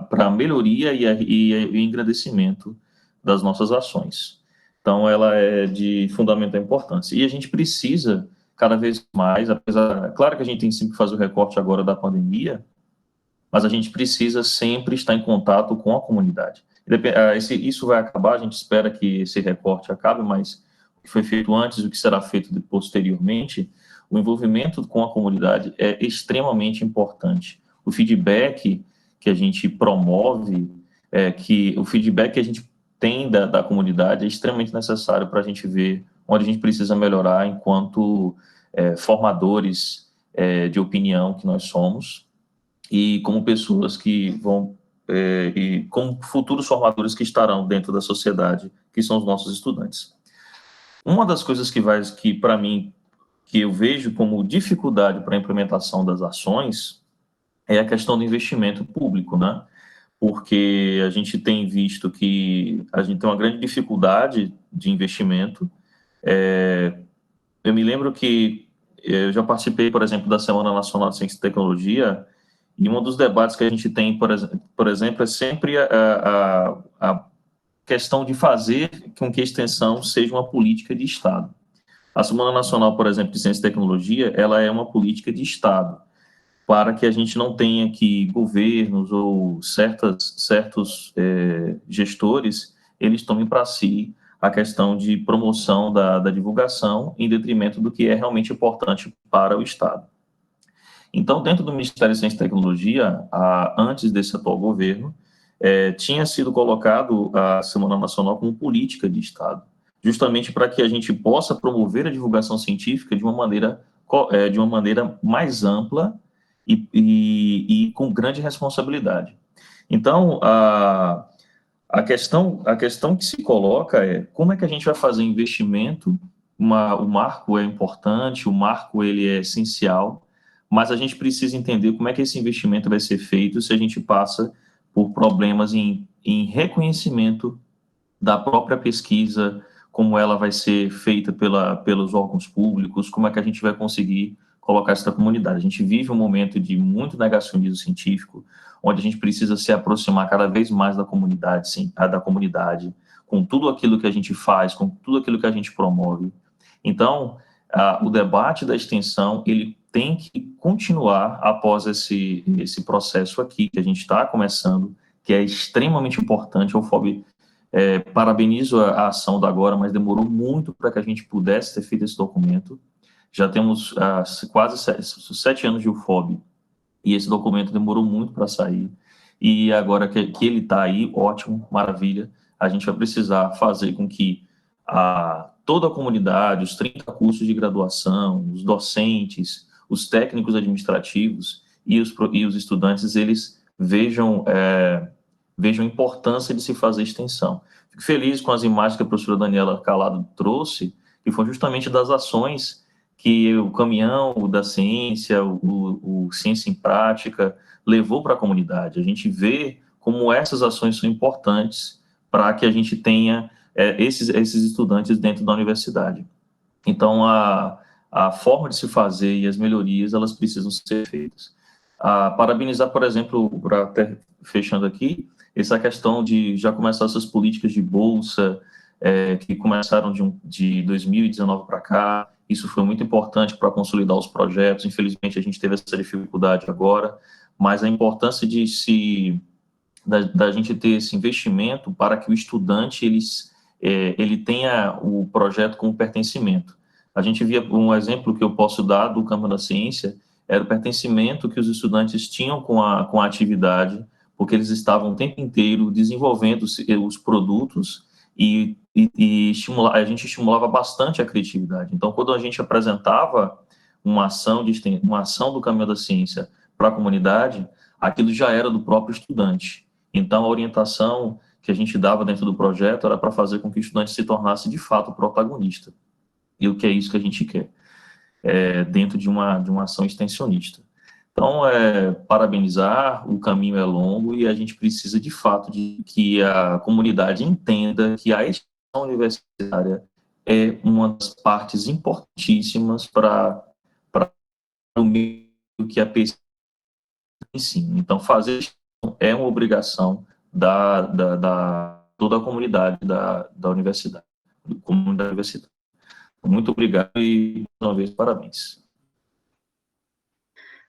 para a melhoria e engrandecimento das nossas ações. Então, ela é de fundamental importância. E a gente precisa, cada vez mais, claro que a gente tem sempre que fazer o recorte agora da pandemia, mas a gente precisa sempre estar em contato com a comunidade. Isso vai acabar, a gente espera que esse recorte acabe, mas o que foi feito antes e o que será feito posteriormente, o envolvimento com a comunidade é extremamente importante. O feedback que a gente promove, o feedback que a gente tem da comunidade é extremamente necessário para a gente ver onde a gente precisa melhorar enquanto formadores de opinião que nós somos, e como pessoas que vão, e como futuros formadores que estarão dentro da sociedade, que são os nossos estudantes. Uma das coisas que para mim, que eu vejo como dificuldade para a implementação das ações é a questão do investimento público, né? Porque a gente tem visto que a gente tem uma grande dificuldade de investimento. Eu me lembro que eu já participei, por exemplo, da Semana Nacional de Ciência e Tecnologia, e um dos debates que a gente tem, por exemplo, é sempre a questão de fazer com que a extensão seja uma política de Estado. A Semana Nacional, por exemplo, de Ciência e Tecnologia, ela é uma política de Estado, para que a gente não tenha que governos ou certos gestores, eles tomem para si a questão de promoção da divulgação em detrimento do que é realmente importante para o Estado. Então, dentro do Ministério de Ciência e Tecnologia, antes desse atual governo, tinha sido colocado a Semana Nacional como política de Estado, justamente para que a gente possa promover a divulgação científica de uma maneira mais ampla e com grande responsabilidade. Então, a questão que se coloca é como é que a gente vai fazer investimento o marco é importante, o marco ele é essencial, mas a gente precisa entender como é que esse investimento vai ser feito se a gente passa por problemas em reconhecimento da própria pesquisa, como ela vai ser feita pelos órgãos públicos, como é que a gente vai conseguir colocar isso na comunidade. A gente vive um momento de muito negacionismo científico, onde a gente precisa se aproximar cada vez mais da comunidade, sim, da comunidade, com tudo aquilo que a gente faz, com tudo aquilo que a gente promove. Então, o debate da extensão, ele tem que continuar após esse processo aqui, que a gente está começando, que é extremamente importante. O UFOB parabenizo a ação da Agora, mas demorou muito para que a gente pudesse ter feito esse documento. Já temos quase 7 anos de UFOB, e esse documento demorou muito para sair. E agora que ele está aí, ótimo, maravilha, a gente vai precisar fazer com que toda a comunidade, os 30 cursos de graduação, os docentes, os técnicos administrativos e os estudantes, eles vejam a importância de se fazer extensão. Fico feliz com as imagens que a professora Daniela Calado trouxe, que foi justamente das ações que o caminhão da ciência, o Ciência em Prática, levou para a comunidade. A gente vê como essas ações são importantes para que a gente tenha esses estudantes dentro da universidade. Então, a forma de se fazer e as melhorias, elas precisam ser feitas. Parabenizar, por exemplo, até fechando aqui, essa questão de já começar essas políticas de bolsa, que começaram de 2019 para cá. Isso foi muito importante para consolidar os projetos. Infelizmente, a gente teve essa dificuldade agora, mas a importância da gente ter esse investimento para que o estudante ele tenha o projeto como pertencimento. A gente via um exemplo que eu posso dar do campo da ciência, era o pertencimento que os estudantes tinham com a atividade, porque eles estavam o tempo inteiro desenvolvendo os produtos e a gente estimulava bastante a criatividade. Então, quando a gente apresentava uma ação do Caminho da Ciência para a comunidade, aquilo já era do próprio estudante. Então, a orientação que a gente dava dentro do projeto era para fazer com que o estudante se tornasse, de fato, protagonista. E o que é isso que a gente quer, dentro de uma ação extensionista. Então, parabenizar, o caminho é longo e a gente precisa, de fato, de que a comunidade entenda que a extensão universitária é uma das partes importantíssimas para o meio que a pesquisa ensina. Então, fazer extensão é uma obrigação da toda a comunidade da universidade, comunidade universitária. Muito obrigado e, mais uma vez, parabéns.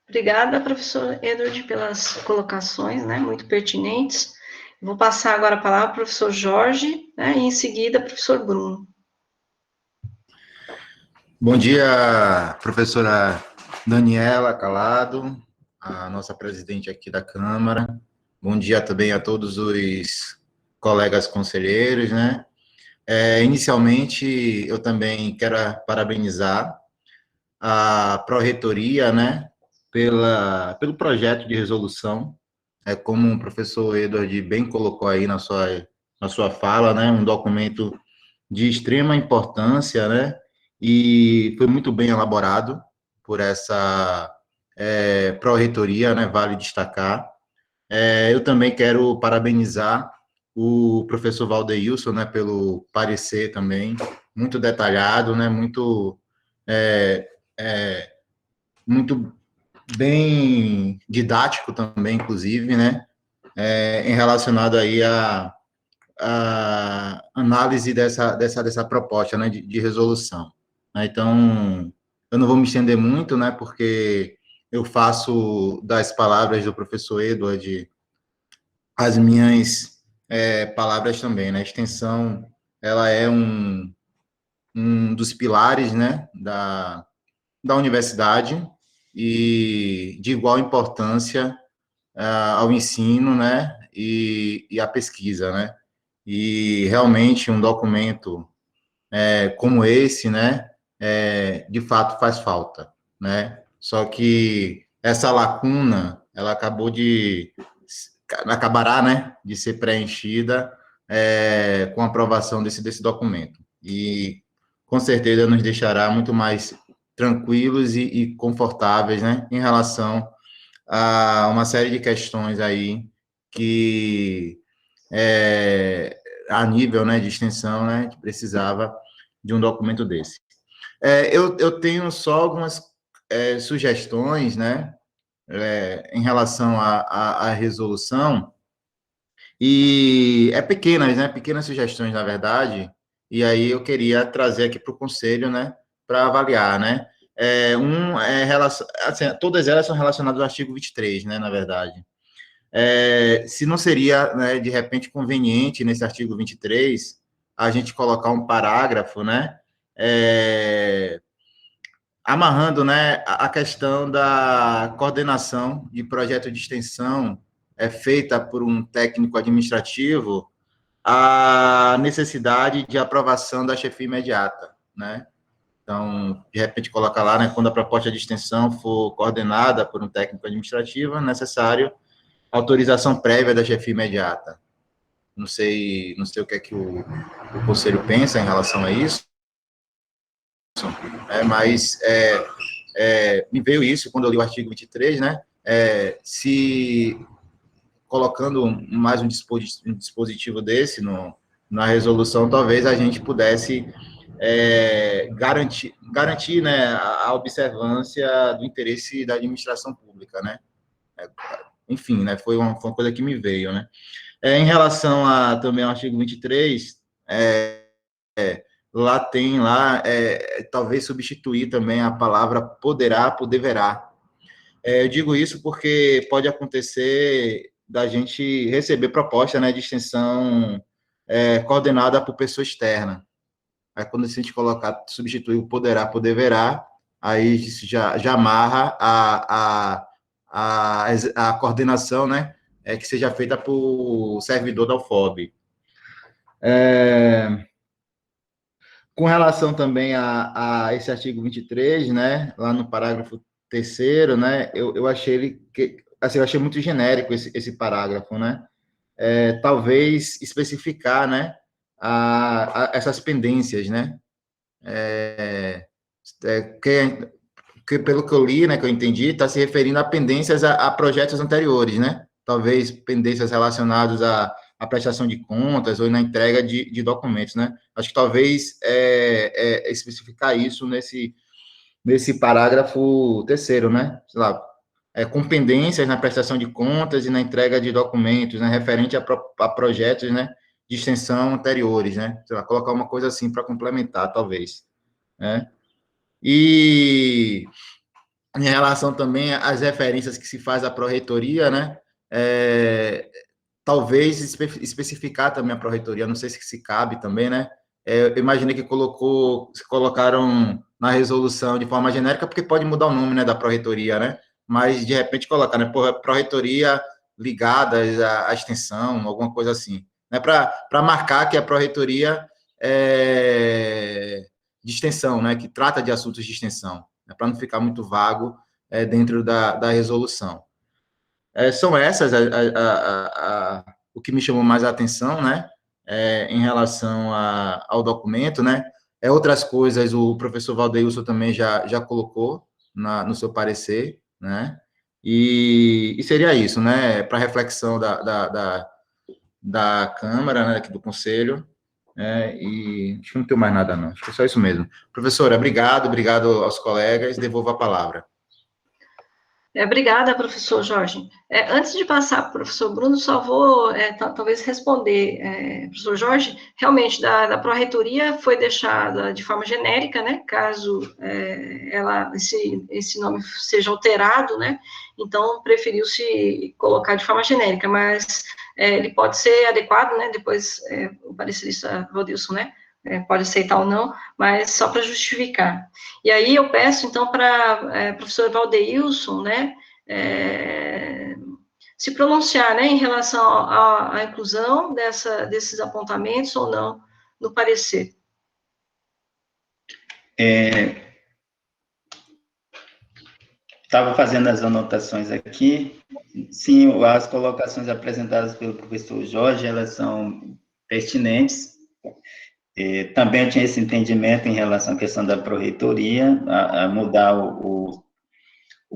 Obrigada, professor Edward, pelas colocações, né, muito pertinentes. Vou passar agora a palavra ao professor Jorge, né, e em seguida, professor Bruno. Bom dia, professora Daniela Calado, a nossa presidente aqui da Câmara. Bom dia também a todos os colegas conselheiros, né? Inicialmente, eu também quero parabenizar a Pró-Reitoria, né, pelo projeto de resolução. Como o professor Edward bem colocou aí na sua fala, né, um documento de extrema importância, né, e foi muito bem elaborado por essa Pró-Reitoria, né, vale destacar. Eu também quero parabenizar o professor Valdeilson, né, pelo parecer também, muito detalhado, né, muito muito bem didático também, inclusive, né, em relacionado aí a análise dessa proposta, né, de resolução. Então, eu não vou me estender muito, né, porque eu faço das palavras do professor Edward as minhas palavras também, né, a extensão, ela é um dos pilares, né, da universidade e de igual importância ao ensino, né, e à pesquisa, né, e realmente um documento como esse, né, de fato faz falta, né, só que essa lacuna, ela acabará, né, de ser preenchida com a aprovação desse documento, e com certeza nos deixará muito mais tranquilos e confortáveis, né, em relação a uma série de questões aí que, a nível, né, de extensão, né, que precisava de um documento desse. Eu tenho só algumas sugestões, né, em relação à resolução, e pequenas, né, pequenas sugestões, na verdade, e aí eu queria trazer aqui para o conselho, né, para avaliar, né. Assim, todas elas são relacionadas ao artigo 23, né, na verdade. Se não seria, né, de repente, conveniente, nesse artigo 23, a gente colocar um parágrafo, né, amarrando, né, a questão da coordenação de projeto de extensão feita por um técnico administrativo, a necessidade de aprovação da chefia imediata, né? Então, de repente, coloca lá, né, quando a proposta de extensão for coordenada por um técnico administrativo, é necessário autorização prévia da chefia imediata. Não sei o que é que o conselho pensa em relação a isso, mas me veio isso quando eu li o artigo 23, né? Se colocando mais um dispositivo desse na resolução, talvez a gente pudesse garantir, né, a observância do interesse da administração pública, né? Enfim, né, foi uma coisa que me veio, né? Em relação também ao artigo 23, lá tem, talvez substituir também a palavra poderá por deverá. Eu digo isso porque pode acontecer da gente receber proposta, né, de extensão coordenada por pessoa externa. Aí, quando a gente colocar, substituir o poderá por deverá, aí já amarra a coordenação, né, que seja feita por servidor da UFOB. Com relação também a esse artigo 23, né, lá no parágrafo 3º, né, eu achei assim, eu achei muito genérico esse parágrafo, né, talvez especificar, né, essas pendências, né, que pelo que eu li, né, que eu entendi, está se referindo a pendências a projetos anteriores, né, talvez pendências relacionadas à prestação de contas ou na entrega de documentos, né? Acho que talvez especificar isso nesse parágrafo 3º, né? Sei lá, com pendências na prestação de contas e na entrega de documentos, né? Referente a projetos, né? De extensão anteriores, né? Sei lá, colocar uma coisa assim para complementar, talvez, né? E em relação também às referências que se faz à pró-reitoria, né? Talvez especificar também a pró-reitoria, não sei se cabe também, né? Eu imaginei que colocaram na resolução de forma genérica, porque pode mudar o nome, né, da pró-reitoria, né? Mas, de repente, colocar, né, pró-reitoria ligada à extensão, alguma coisa assim, né? Para marcar que a pró-reitoria de extensão, né, que trata de assuntos de extensão, né, para não ficar muito vago dentro da resolução. São essas o que me chamou mais a atenção, né, em relação ao documento, né. Outras coisas o professor Valdeilson também já colocou no seu parecer, né, e seria isso, né, para reflexão da Câmara, né, aqui do Conselho, e acho que não tenho mais nada, não, acho que é só isso mesmo. Professora, obrigado aos colegas, devolvo a palavra. Obrigada, professor Jorge. Antes de passar para o professor Bruno, só vou talvez responder, professor Jorge, realmente, da pró-reitoria foi deixada de forma genérica, né, caso esse nome seja alterado, né, então preferiu-se colocar de forma genérica, mas ele pode ser adequado, né, depois o parecerista Rodilson, né, pode aceitar ou não, mas só para justificar. E aí eu peço, então, para professor Valdeilson, né, se pronunciar, né, em relação à inclusão desses apontamentos ou não no parecer. Estava fazendo as anotações aqui. Sim, as colocações apresentadas pelo professor Jorge, elas são pertinentes. Também eu tinha esse entendimento em relação à questão da pró-reitoria, a mudar o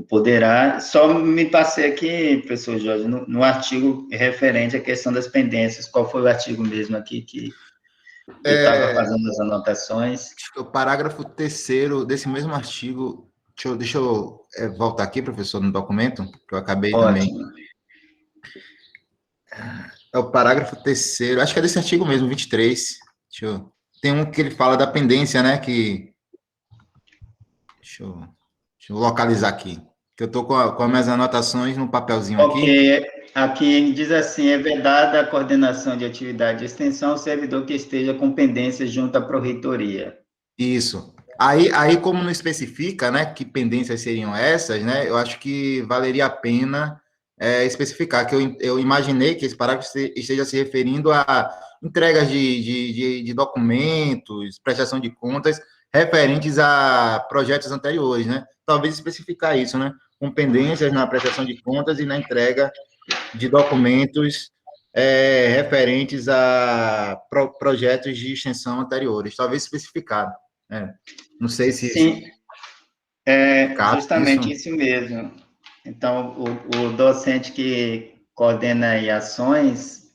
poderá. Só me passei aqui, professor Jorge, no artigo referente à questão das pendências. Qual foi o artigo mesmo aqui que eu estava fazendo as anotações? O parágrafo 3º desse mesmo artigo, deixa eu voltar aqui, professor, no documento, que eu acabei também. Ótimo. É o parágrafo 3º, acho que é desse artigo mesmo, 23. Tem um que ele fala da pendência, né? Deixa eu localizar aqui. Que eu estou com as minhas anotações no papelzinho aqui. Ok, aqui diz assim: é vedada a coordenação de atividade de extensão ao servidor que esteja com pendências junto à pró-reitoria. Isso. Aí, como não especifica, né, que pendências seriam essas, né, eu acho que valeria a pena especificar, que eu imaginei que esse parágrafo esteja se referindo a entregas de documentos, prestação de contas, referentes a projetos anteriores, né? Talvez especificar isso, né? Com pendências na prestação de contas e na entrega de documentos referentes a projetos de extensão anteriores, talvez especificado. Não sei se... Sim, justamente isso mesmo. Então, o docente que coordena aí ações,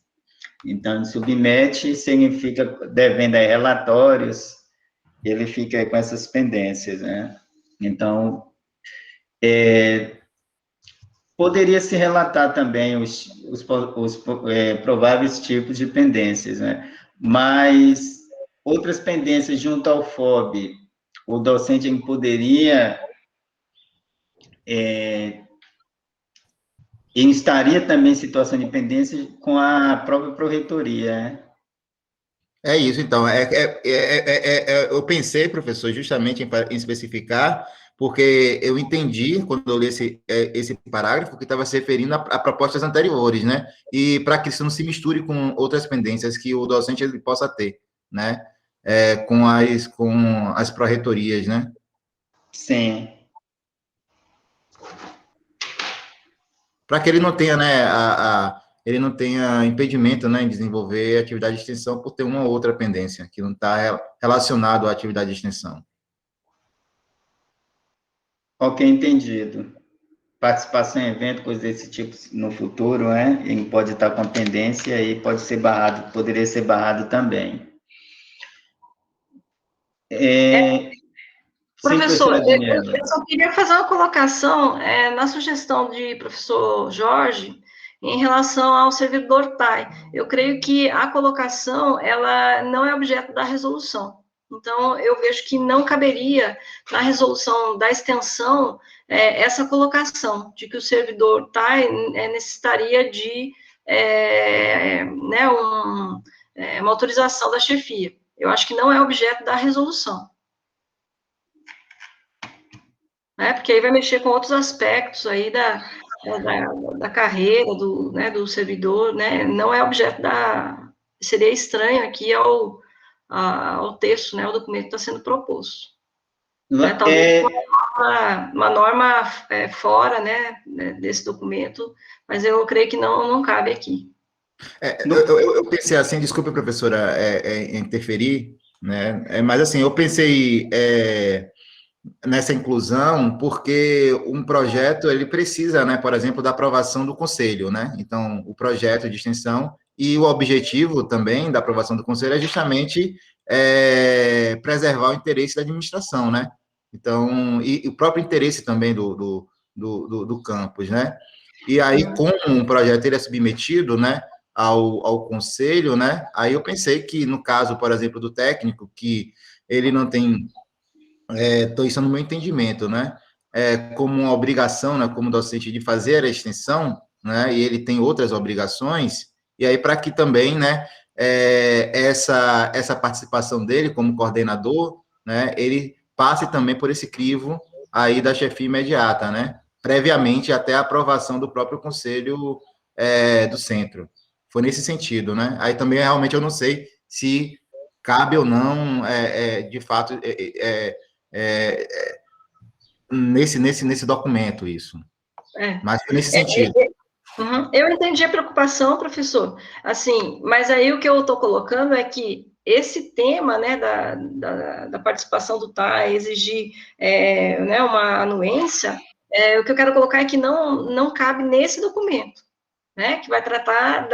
então, submete, significa devendo aí relatórios, ele fica com essas pendências, né? Então, poderia se relatar também os prováveis tipos de pendências, né? Mas outras pendências junto ao FOB, o docente poderia e estaria também em situação de pendência com a própria pró-reitoria, né? É isso, então. Eu pensei, professor, justamente em especificar, porque eu entendi, quando eu li esse parágrafo, que estava se referindo a propostas anteriores, né? E para que isso não se misture com outras pendências que o docente ele possa ter, né? Com as pró-reitorias, né? Sim. Para que ele não tenha, né, ele não tenha impedimento, né, em desenvolver atividade de extensão por ter uma ou outra pendência que não está relacionado à atividade de extensão. Ok, entendido. Participação em evento, coisas desse tipo no futuro, né? Ele pode estar com pendência e pode ser barrado, poderia ser barrado também. Sim, Professor, professora Daniela. eu só queria fazer uma colocação na sugestão de professor Jorge em relação ao servidor TAI. Eu creio que a colocação, ela não é objeto da resolução. Então, eu vejo que não caberia na resolução da extensão essa colocação de que o servidor TAI necessitaria de né, uma autorização da chefia. Eu acho que não é objeto da resolução. Né, porque aí vai mexer com outros aspectos aí da carreira do servidor, né, não é objeto seria estranho aqui ao texto, né, o documento está sendo proposto. Né, talvez uma norma fora, né, desse documento, mas eu creio que não cabe aqui. Eu pensei assim, desculpe, professora, interferir, né, mas assim, eu pensei nessa inclusão, porque um projeto, ele precisa, né, por exemplo, da aprovação do conselho, né? Então, o projeto de extensão e o objetivo também da aprovação do conselho é justamente preservar o interesse da administração, né? Então, e o próprio interesse também do campus, né? E aí, como um projeto ele é submetido, né, ao conselho, né? Aí eu pensei que, no caso, por exemplo, do técnico, que ele não tem isso no meu entendimento, né? Como uma obrigação, né, como docente, de fazer a extensão, né? E ele tem outras obrigações, e aí para que também, né, essa participação dele como coordenador, né, ele passe também por esse crivo aí da chefia imediata, né? Previamente até a aprovação do próprio conselho do centro. Foi nesse sentido, né? Aí também realmente eu não sei se cabe ou não, de fato, nesse documento isso. Mas foi nesse sentido. Eu entendi a preocupação, professor, assim, mas aí o que eu estou colocando é que esse tema, né, da participação do TAI, exigir né, uma anuência, o que eu quero colocar é que não cabe nesse documento, né, que vai tratar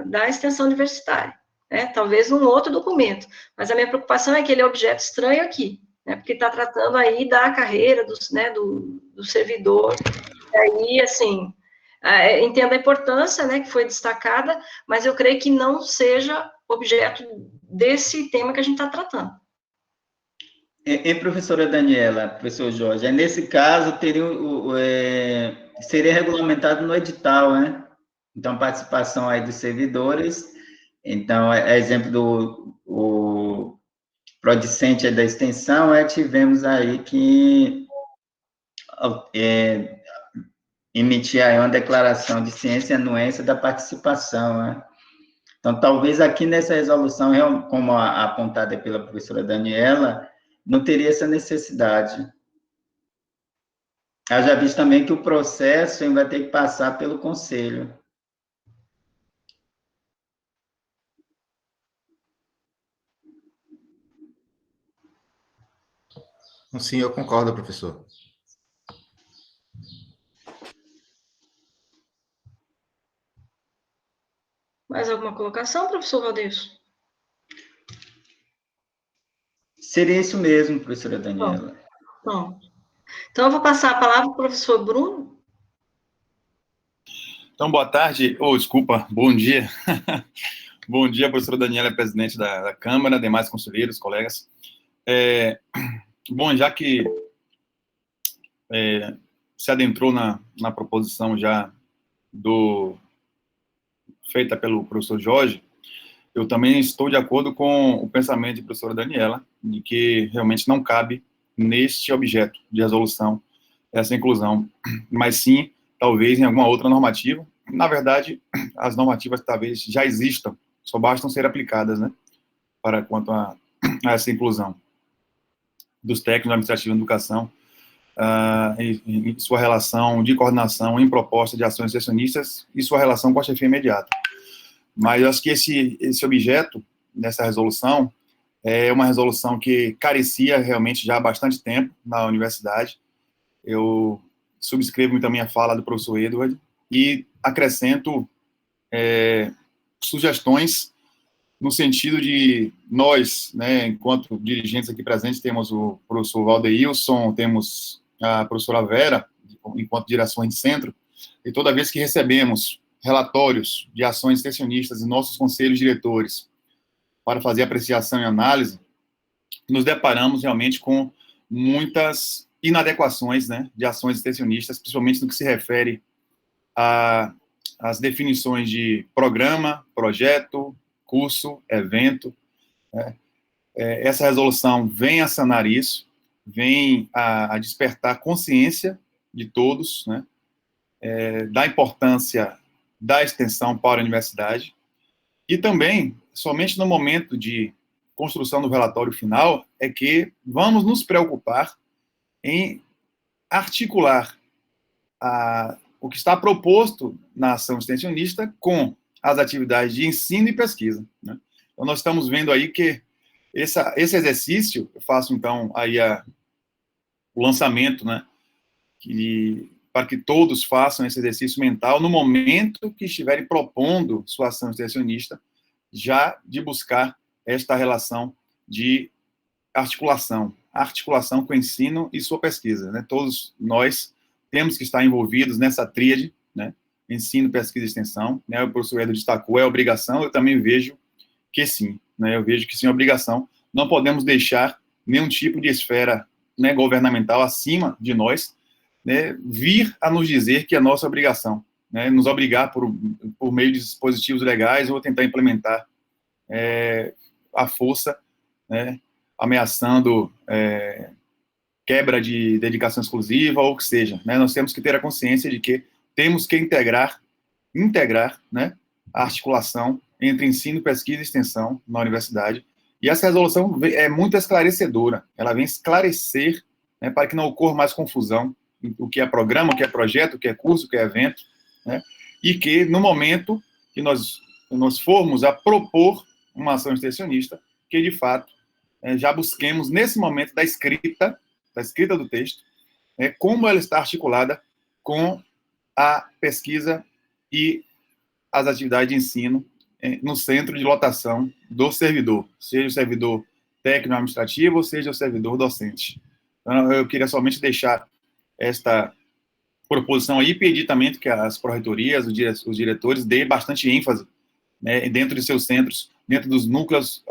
da extensão universitária, né, talvez num outro documento, mas a minha preocupação é que ele é objeto estranho aqui, né, porque está tratando aí da carreira do servidor, e aí, assim, entendo a importância, né, que foi destacada, mas eu creio que não seja objeto desse tema que a gente está tratando. E professora Daniela, professor Jorge, nesse caso seria regulamentado no edital, né? Então, participação aí dos servidores. Então, exemplo do Prodicente da extensão, tivemos aí que emitir aí uma declaração de ciência e anuência da participação, né? Então, talvez aqui nessa resolução, como apontada pela professora Daniela, não teria essa necessidade. Eu já vi também que o processo vai ter que passar pelo conselho. Sim, eu concordo, professor. Mais alguma colocação, professor Valdeirson? Seria isso mesmo, professora Daniela. Bom, então eu vou passar a palavra para o professor Bruno. Então, boa tarde, desculpa, bom dia. Bom dia, professora Daniela, presidente da Câmara, demais conselheiros, colegas. Bom, já que se adentrou na proposição já feita pelo professor Jorge, eu também estou de acordo com o pensamento da professora Daniela, de que realmente não cabe neste objeto de resolução essa inclusão, mas sim, talvez, em alguma outra normativa. Na verdade, as normativas talvez já existam, só bastam ser aplicadas, né, quanto a essa inclusão dos técnicos administrativos de educação, em sua relação de coordenação em proposta de ações extensionistas e sua relação com a chefia imediata. Mas eu acho que esse objeto dessa resolução é uma resolução que carecia realmente já há bastante tempo na universidade. Eu subscrevo também a fala do professor Edward e acrescento sugestões no sentido de nós, né, enquanto dirigentes aqui presentes, temos o professor Valdeilson, temos a professora Vera, enquanto direções de centro, e toda vez que recebemos relatórios de ações extensionistas em nossos conselhos diretores para fazer apreciação e análise, nos deparamos realmente com muitas inadequações, né, de ações extensionistas, principalmente no que se refere às definições de programa, projeto, curso, evento. Né. Essa resolução vem a sanar isso, vem a despertar consciência de todos, né, da importância da extensão para a universidade, e também, somente no momento de construção do relatório final, é que vamos nos preocupar em articular o que está proposto na ação extensionista com as atividades de ensino e pesquisa. Né? Então, nós estamos vendo aí que esse exercício, eu faço, então, aí o lançamento, né, para que todos façam esse exercício mental no momento que estiverem propondo sua ação extensionista, já de buscar esta relação de articulação com o ensino e sua pesquisa. Né? Todos nós temos que estar envolvidos nessa tríade, né? Ensino, pesquisa e extensão. Né? O professor Edward destacou, é obrigação, eu também vejo que sim. Né? Eu vejo que sim, é obrigação. Não podemos deixar nenhum tipo de esfera, né, governamental acima de nós, né, vir a nos dizer que é nossa obrigação, né, nos obrigar por meio de dispositivos legais ou tentar implementar a força, né, ameaçando quebra de dedicação exclusiva ou o que seja. Né, nós temos que ter a consciência de que temos que integrar, né, a articulação entre ensino, pesquisa e extensão na universidade. E essa resolução é muito esclarecedora. Ela vem esclarecer, né, para que não ocorra mais confusão o que é programa, o que é projeto, o que é curso, o que é evento, né? E que, no momento que nós formos a propor uma ação extensionista que, de fato, já busquemos, nesse momento da escrita do texto, como ela está articulada com a pesquisa e as atividades de ensino no centro de lotação do servidor, seja o servidor técnico-administrativo ou seja o servidor docente. Então, eu queria somente deixar esta proposição aí e pedir também que as pró-reitorias, os diretores, deem bastante ênfase, né, dentro de seus centros, dentro dos núcleos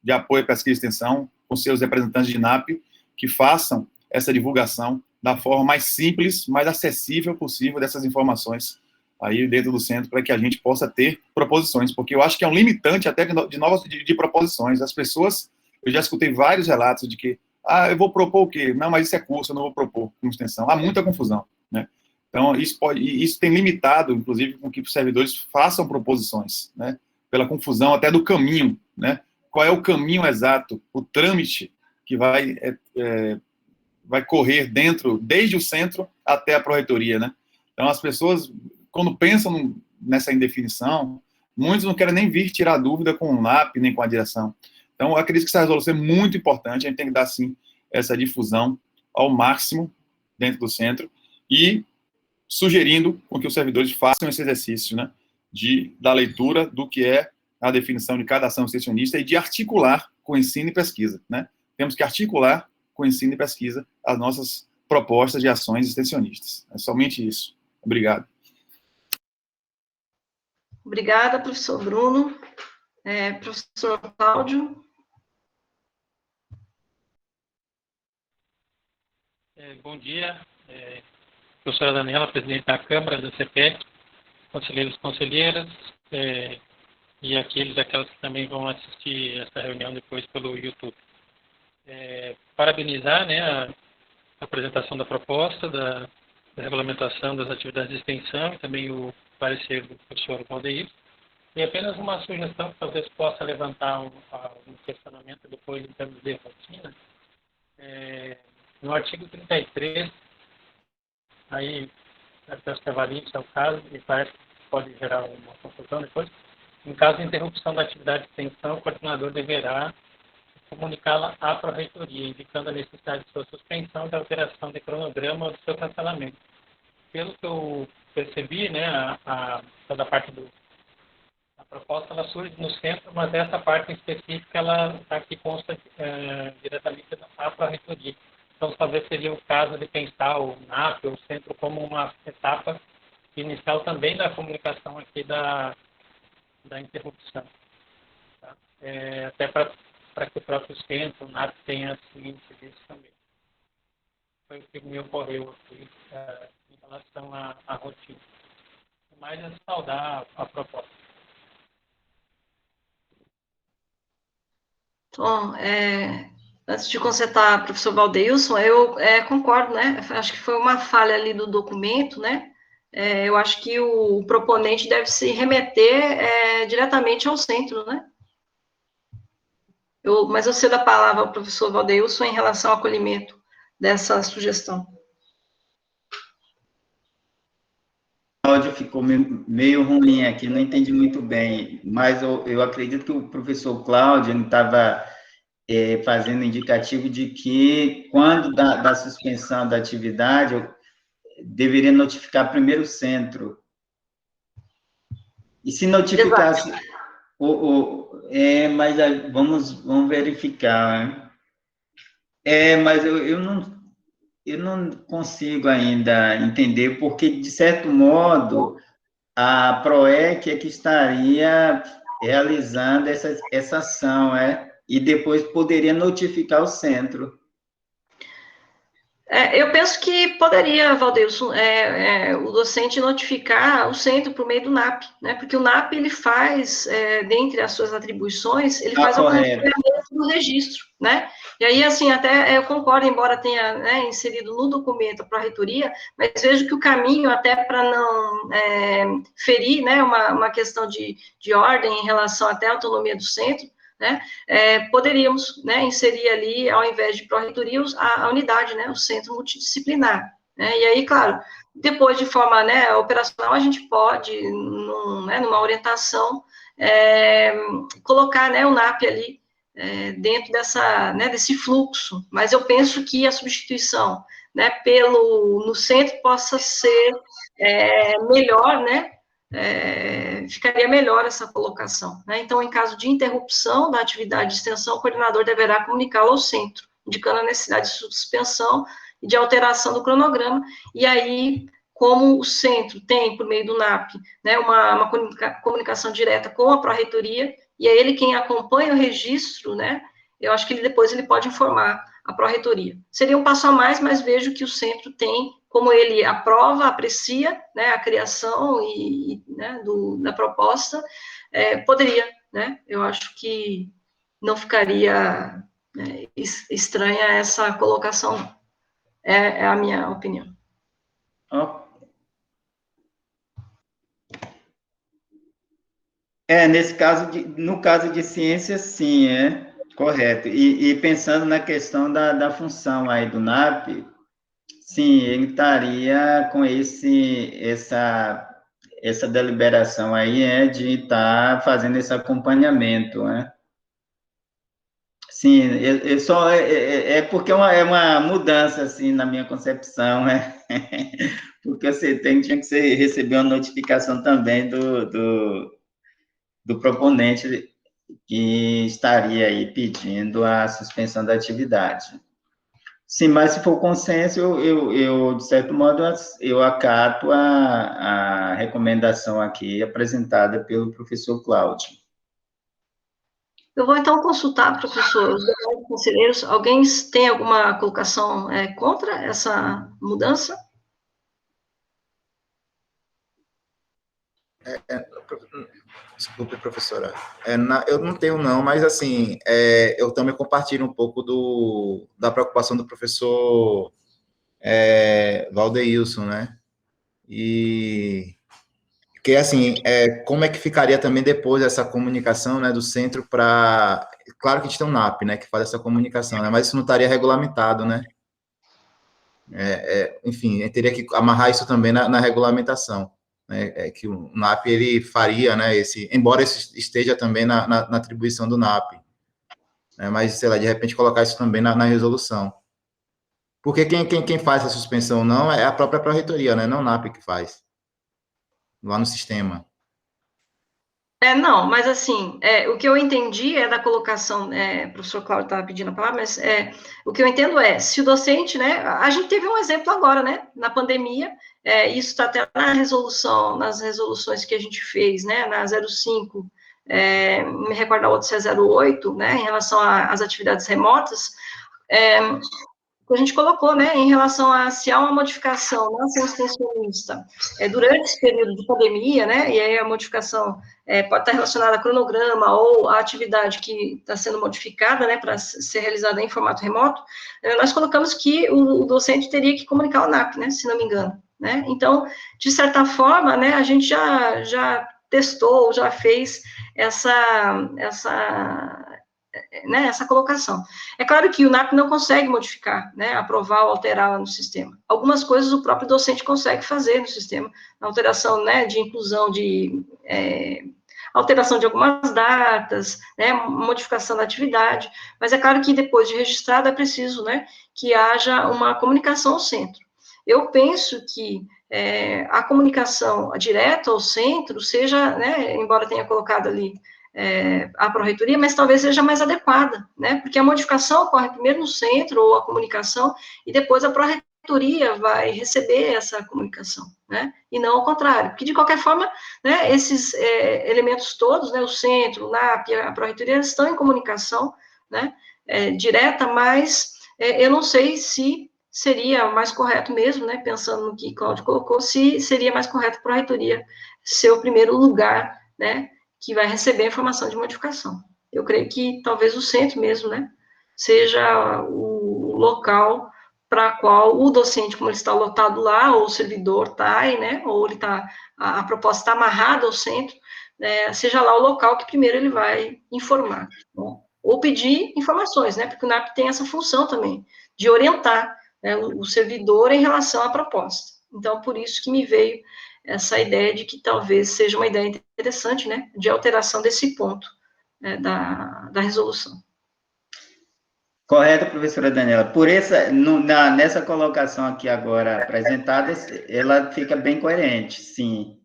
de apoio à pesquisa e extensão, com seus representantes de NAP, que façam essa divulgação da forma mais simples, mais acessível possível dessas informações aí dentro do centro, para que a gente possa ter proposições, porque eu acho que é um limitante até de proposições. As pessoas, eu já escutei vários relatos de que, eu vou propor o quê? Não, mas isso é curso, eu não vou propor como extensão. Há muita confusão, né? Então, isso tem limitado, inclusive, com que os servidores façam proposições, né? Pela confusão até do caminho, né? Qual é o caminho exato, o trâmite que vai correr desde o centro até a pró-reitoria, né? Então, as pessoas, quando pensam nessa indefinição, muitos não querem nem vir tirar dúvida com o NAP, nem com a direção. Então, eu acredito que essa resolução é muito importante, a gente tem que dar, sim, essa difusão ao máximo dentro do centro e sugerindo com que os servidores façam esse exercício, né, da leitura do que é a definição de cada ação extensionista e de articular com ensino e pesquisa, né? Temos que articular com ensino e pesquisa as nossas propostas de ações extensionistas. É somente isso. Obrigado. Obrigada, professor Bruno. Professor Cláudio. Bom dia, professora Daniela, presidente da Câmara da CPE, conselheiros e conselheiras, e aquelas que também vão assistir essa reunião depois pelo YouTube. Parabenizar, né, a apresentação da proposta, da regulamentação das atividades de extensão e também o parecer do professor Valdeir. E apenas uma sugestão que talvez possa levantar um questionamento depois em termos de rotina. No artigo 33, aí, peço que avaliem se é o caso, e parece que pode gerar uma confusão depois. Em caso de interrupção da atividade de extensão, o coordenador deverá comunicá-la à pró-reitoria, indicando a necessidade de sua suspensão e da alteração de cronograma ou do seu cancelamento. Pelo que eu percebi, né, toda a parte da proposta, ela surge no centro, mas essa parte específica, ela aqui consta diretamente à pró-reitoria. Então, talvez seria o caso de pensar o NAP, o centro, como uma etapa inicial também da comunicação aqui da interrupção. Tá? Até para que o próprio centro, o NAP, tenha ciência disso também. Foi o que me ocorreu aqui em relação à rotina. Mas é saudar a proposta. Bom, antes de consertar, professor Valdeilson, eu concordo, né? Acho que foi uma falha ali do documento, né? Eu acho que o proponente deve se remeter diretamente ao centro, né? Mas eu cedo a palavra ao professor Valdeilson em relação ao acolhimento dessa sugestão. O áudio ficou meio ruim aqui, não entendi muito bem, mas eu acredito que o professor Cláudio estava fazendo indicativo de que, quando da suspensão da atividade, eu deveria notificar primeiro o centro. E se notificasse... mas vamos verificar. Mas eu não consigo ainda entender, porque, de certo modo, a PROEC é que estaria realizando essa ação, e depois poderia notificar o centro. Eu penso que poderia, Valdeilson, o docente notificar o centro por meio do NAP, né? Porque o NAP, ele faz, dentre as suas atribuições, ele faz o acompanhamento do registro, né? E aí, assim, até eu concordo, embora tenha, né, inserido no documento para a reitoria, mas vejo que o caminho, até para não ferir, né, uma questão de ordem em relação até à autonomia do centro, né, poderíamos, né, inserir ali, ao invés de pró-reitoria, a unidade, né, o centro multidisciplinar, né, e aí, claro, depois de forma, né, operacional, a gente pode, numa orientação, colocar, né, o NAP ali dentro desse fluxo, mas eu penso que a substituição, né, no centro possa ser melhor, né, ficaria melhor essa colocação, né? Então, em caso de interrupção da atividade de extensão, o coordenador deverá comunicá-lo ao centro, indicando a necessidade de suspensão e de alteração do cronograma, e aí, como o centro tem, por meio do NAP, né, uma comunicação direta com a pró-reitoria, e é ele quem acompanha o registro, né, eu acho que depois ele pode informar a pró-reitoria. Seria um passo a mais, mas vejo que o centro tem, como ele aprova, aprecia, né, a criação né, da proposta, poderia, né, eu acho que não ficaria estranha essa colocação, é a minha opinião. Nesse caso, no caso de ciências, sim, correto. E pensando na questão da função aí do NAP, sim, ele estaria com essa deliberação aí, de estar fazendo esse acompanhamento, né? Sim, porque é uma mudança, assim, na minha concepção, né? Porque você tinha que receber uma notificação também do proponente que estaria aí pedindo a suspensão da atividade. Sim, mas se for consenso, eu de certo modo, eu acato a recomendação aqui apresentada pelo professor Cláudio. Eu vou, então, consultar, professor, os demais conselheiros. Alguém tem alguma colocação contra essa mudança? Desculpe, professora. Eu não tenho, não, mas, assim, eu também compartilho um pouco da preocupação do professor Valdeilson, né? E que, assim, como é que ficaria também depois essa comunicação, né, do centro para... Claro que a gente tem um NAP, né, que faz essa comunicação, né, mas isso não estaria regulamentado, né? Enfim, eu teria que amarrar isso também na regulamentação, né, que o NAP, ele faria, né, embora esse esteja também na atribuição do NAP, né, mas, sei lá, de repente colocar isso também na resolução. Porque quem faz a suspensão não é a própria pró-reitoria, né, não o NAP que faz, lá no sistema. Não, mas assim, o que eu entendi da colocação, o professor Cláudio estava pedindo a palavra, mas o que eu entendo se o docente, né, a gente teve um exemplo agora, né, na pandemia, isso está até nas resoluções que a gente fez, né, na 05, me recordo a outra, é 08, né, em relação às atividades remotas, que a gente colocou, né, em relação a se há uma modificação na ação extensionista durante esse período de pandemia, né, e aí a modificação pode estar relacionada a cronograma ou a atividade que está sendo modificada, né, para ser realizada em formato remoto, nós colocamos que o docente teria que comunicar ao NAP, né, se não me engano, né, então, de certa forma, né, a gente já testou, já fez essa colocação. É claro que o NAP não consegue modificar, né, aprovar ou alterar no sistema. Algumas coisas o próprio docente consegue fazer no sistema, alteração, né, de inclusão alteração de algumas datas, né, modificação da atividade, mas é claro que depois de registrado é preciso, né, que haja uma comunicação ao centro. Eu penso que a comunicação direta ao centro seja, né, embora tenha colocado ali a pró-reitoria, mas talvez seja mais adequada, né, porque a modificação ocorre primeiro no centro, ou a comunicação, e depois a pró-reitoria vai receber essa comunicação, né, e não ao contrário, porque de qualquer forma, né, esses elementos todos, né, o centro, o NAP, a pró-reitoria, estão em comunicação, né, direta, mas eu não sei se seria mais correto mesmo, né, pensando no que Cláudio colocou, se seria mais correto a pró-reitoria ser o primeiro lugar, né, que vai receber a informação de modificação. Eu creio que talvez o centro mesmo, né, seja o local para qual o docente, como ele está lotado lá, ou o servidor está aí, né, ou ele está, a proposta está amarrada ao centro, seja lá o local que primeiro ele vai informar, né, ou pedir informações, né, porque o NAP tem essa função também, de orientar, né, o servidor em relação à proposta. Então, por isso que me veio essa ideia de que talvez seja uma ideia interessante, né, de alteração desse ponto, né, da resolução. Correto, professora Daniela. Por essa, nessa colocação aqui agora apresentada, ela fica bem coerente, sim.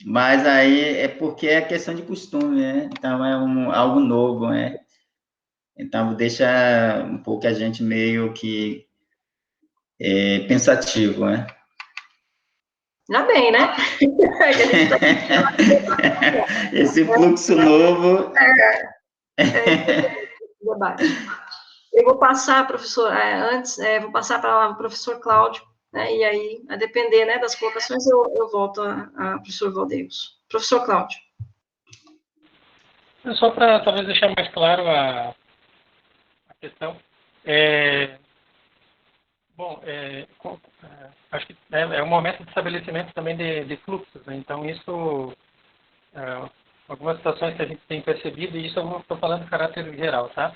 Mas aí é porque é questão de costume, né? Então é algo novo, né? Então deixa um pouco a gente meio que pensativo, né? Ainda bem, né? Esse fluxo novo. Debate. Eu vou passar, professor, vou passar para o professor Cláudio, né, e aí, a depender, né, das colocações, eu volto a professor Valdeus. Professor Cláudio. Só para talvez deixar mais claro a questão. Acho que é um momento de estabelecimento também de fluxos, né? Então, isso, algumas situações que a gente tem percebido, e isso eu estou falando de caráter geral, tá?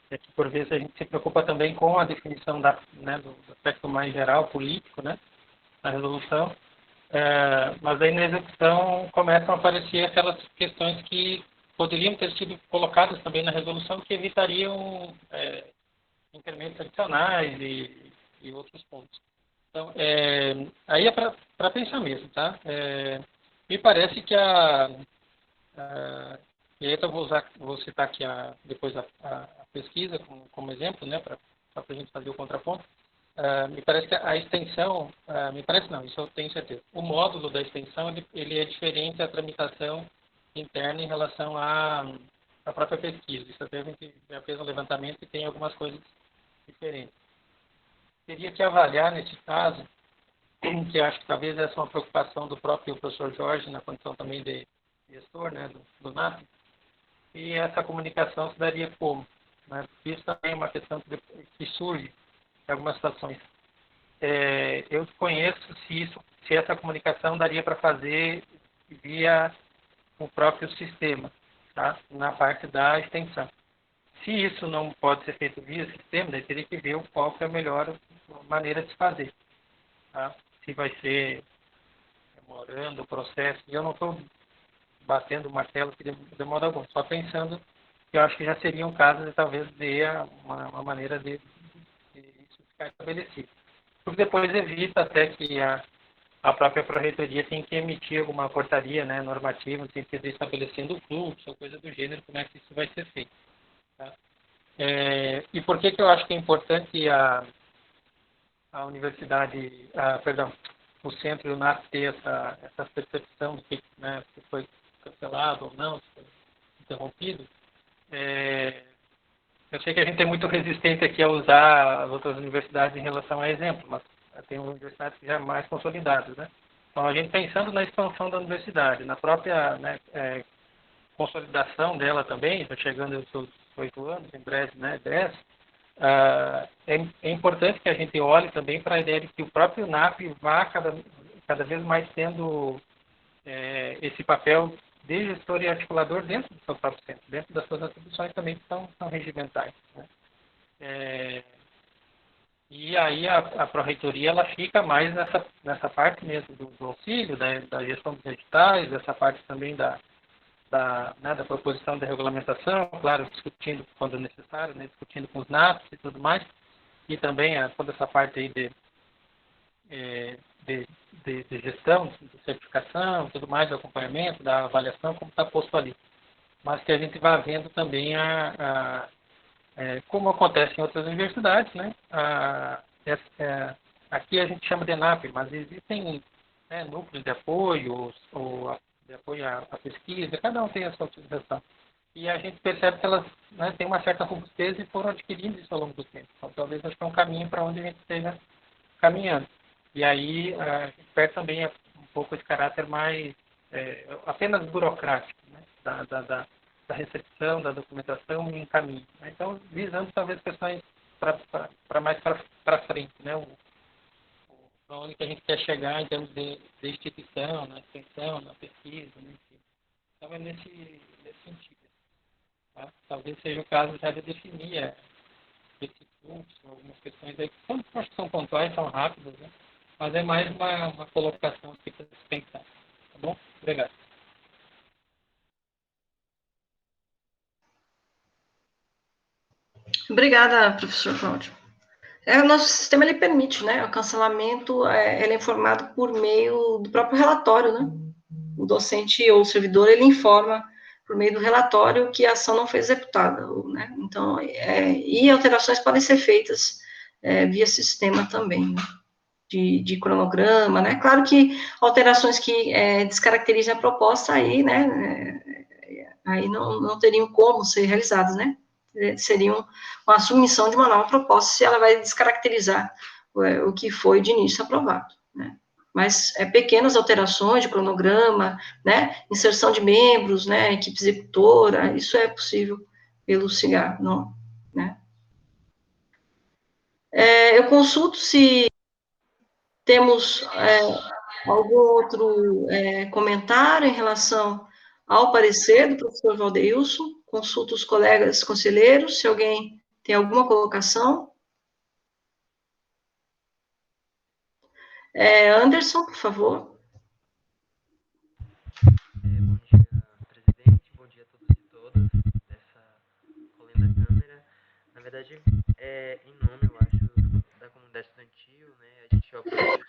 Que por vezes a gente se preocupa também com a definição né, do aspecto mais geral, político, né, da resolução, mas aí na execução começam a aparecer aquelas questões que poderiam ter sido colocadas também na resolução que evitariam incrementos adicionais e outros pontos. Então, aí é para pensar mesmo, tá? Me parece que e aí eu vou citar aqui depois a pesquisa como exemplo, né, para a gente fazer o contraponto. Me parece que a extensão, me parece não, isso eu tenho certeza. O módulo da extensão, ele é diferente da tramitação interna em relação à própria pesquisa. Isso até a gente já fez um levantamento e tem algumas coisas diferentes. Teria que avaliar, nesse caso, que eu acho que talvez essa é uma preocupação do próprio professor Jorge, na condição também de gestor, né, do NAP, e essa comunicação se daria como? Né? Isso também é uma questão que surge em algumas situações. Eu desconheço se essa comunicação daria para fazer via o próprio sistema, tá? Na parte da extensão. Se isso não pode ser feito via sistema, daí teria que ver qual que é a melhor maneira de se fazer. Tá? Se vai ser demorando o processo. Eu não estou batendo o martelo que demora algum, só pensando que eu acho que já seria um caso de talvez ver uma maneira de isso ficar estabelecido. Porque depois evita até que a própria Pró-Reitoria tem que emitir alguma portaria, né, normativa, no sentido de estabelecendo o fluxo, ou coisa do gênero, como é que isso vai ser feito. Tá? E por que eu acho que é importante a universidade, o centro e o NAP ter essa percepção do que, né, se foi cancelado ou não, se foi interrompido? Eu sei que a gente é muito resistente aqui a usar as outras universidades em relação a exemplo, mas tem universidades que já mais consolidadas, né? Então, a gente pensando na expansão da universidade, na própria, né, consolidação dela também, está chegando aos seus 8 anos, em breve, né, 10, é importante que a gente olhe também para a ideia de que o próprio NAP vá cada vez mais tendo esse papel de gestor e articulador dentro do seu próprio centro, dentro das suas atribuições também que são regimentais. Né? E aí a Pró-Reitoria ela fica mais nessa parte mesmo do auxílio, da gestão dos editais, dessa parte também da proposição da regulamentação, claro, discutindo quando necessário, né, discutindo com os NAPs e tudo mais, e também toda essa parte aí de gestão, de certificação, tudo mais, do acompanhamento, da avaliação, como está posto ali. Mas que a gente vai vendo também como acontece em outras universidades, né? Aqui a gente chama de ENAP, mas existem núcleos de apoio, ou de apoio à pesquisa, cada um tem a sua utilização. E a gente percebe que elas têm uma certa robustez e foram adquirindo isso ao longo do tempo. Então, talvez acho que é um caminho para onde a gente esteja caminhando. E aí a gente perde também um pouco esse caráter mais apenas burocrático, né? Da recepção, da documentação e encaminho. Né? Então, visando talvez questões para mais para frente, né? Para onde que a gente quer chegar em termos de instituição, na extensão, na pesquisa, né? Então, é nesse sentido. Tá? Talvez seja o caso já de definir esse fluxo, algumas questões aí que acho que são pontuais, são rápidas, né? mas é mais uma colocação aqui para se pensar. Tá bom? Obrigado. Obrigada, professor Cláudio. O nosso sistema ele permite, né? O cancelamento ele é informado por meio do próprio relatório, né? O docente ou o servidor ele informa por meio do relatório que a ação não foi executada, né? Então, e alterações podem ser feitas via sistema também, né? De cronograma, né? Claro que alterações que descaracterizem a proposta aí, né? Aí não teriam como ser realizadas, né? Seriam uma submissão de uma nova proposta se ela vai descaracterizar o que foi de início aprovado, né? Mas pequenas alterações de cronograma, né? Inserção de membros, né? Equipe executora, isso é possível pelo CIGAR, não, né? Eu consulto se temos algum outro comentário em relação ao parecer do professor Valdeilson. Consulto os colegas conselheiros, se alguém tem alguma colocação. Anderson, por favor. Bom dia, presidente. Bom dia a todos e todas dessa colenda câmara. Na verdade, em nome, eu acho, da comunidade estudantil, né, a gente obviamente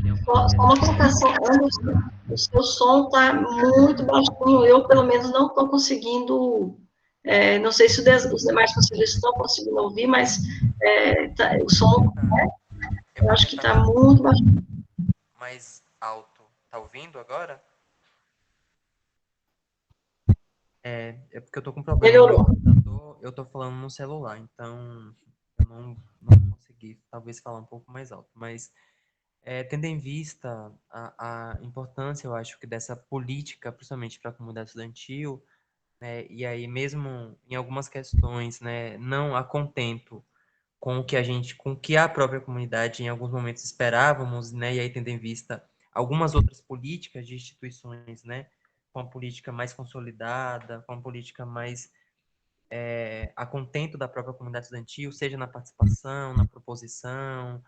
tem algumas Só uma colocação, Anderson, o seu som está muito baixinho, eu, pelo menos, não estou conseguindo, não sei se os demais conselheiros estão conseguindo ouvir, mas o som, eu acho que está muito baixinho. mais alto. Tá ouvindo agora? É porque eu tô com problema no meu computador, eu tô falando no celular, então eu não consegui, talvez, falar um pouco mais alto. Mas, tendo em vista a importância, eu acho, que dessa política, principalmente para a comunidade estudantil, né, e aí mesmo em algumas questões, né, não a contento com o que a própria comunidade em alguns momentos esperávamos, né, e aí tendo em vista algumas outras políticas de instituições, né, com a política mais consolidada, com a política mais a contento da própria comunidade estudantil, seja na participação, na proposição,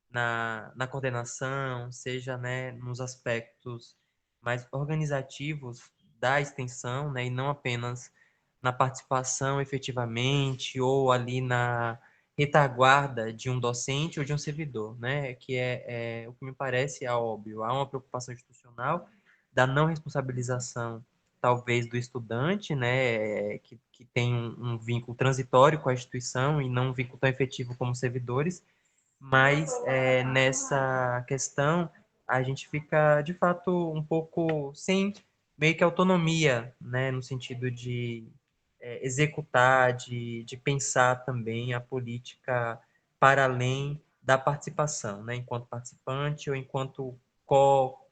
na coordenação, seja, né, nos aspectos mais organizativos da extensão, né, e não apenas na participação efetivamente ou ali na retaguarda de um docente ou de um servidor, né, que o que me parece óbvio. Há uma preocupação institucional da não responsabilização, talvez, do estudante, né, que tem um vínculo transitório com a instituição e não um vínculo tão efetivo como servidores, mas nessa questão a gente fica, de fato, um pouco sem meio que autonomia, né, no sentido de executar, de pensar também a política para além da participação, né, enquanto participante ou enquanto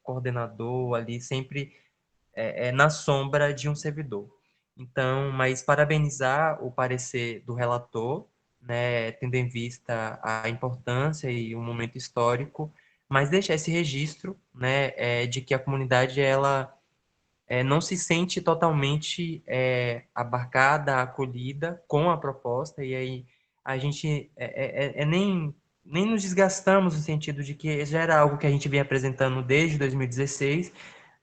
coordenador ali, sempre na sombra de um servidor. Então, mas parabenizar o parecer do relator, né, tendo em vista a importância e o momento histórico, mas deixar esse registro, né, de que a comunidade ela não se sente totalmente abarcada, acolhida com a proposta, e aí a gente nem nos desgastamos no sentido de que já era algo que a gente vinha apresentando desde 2016,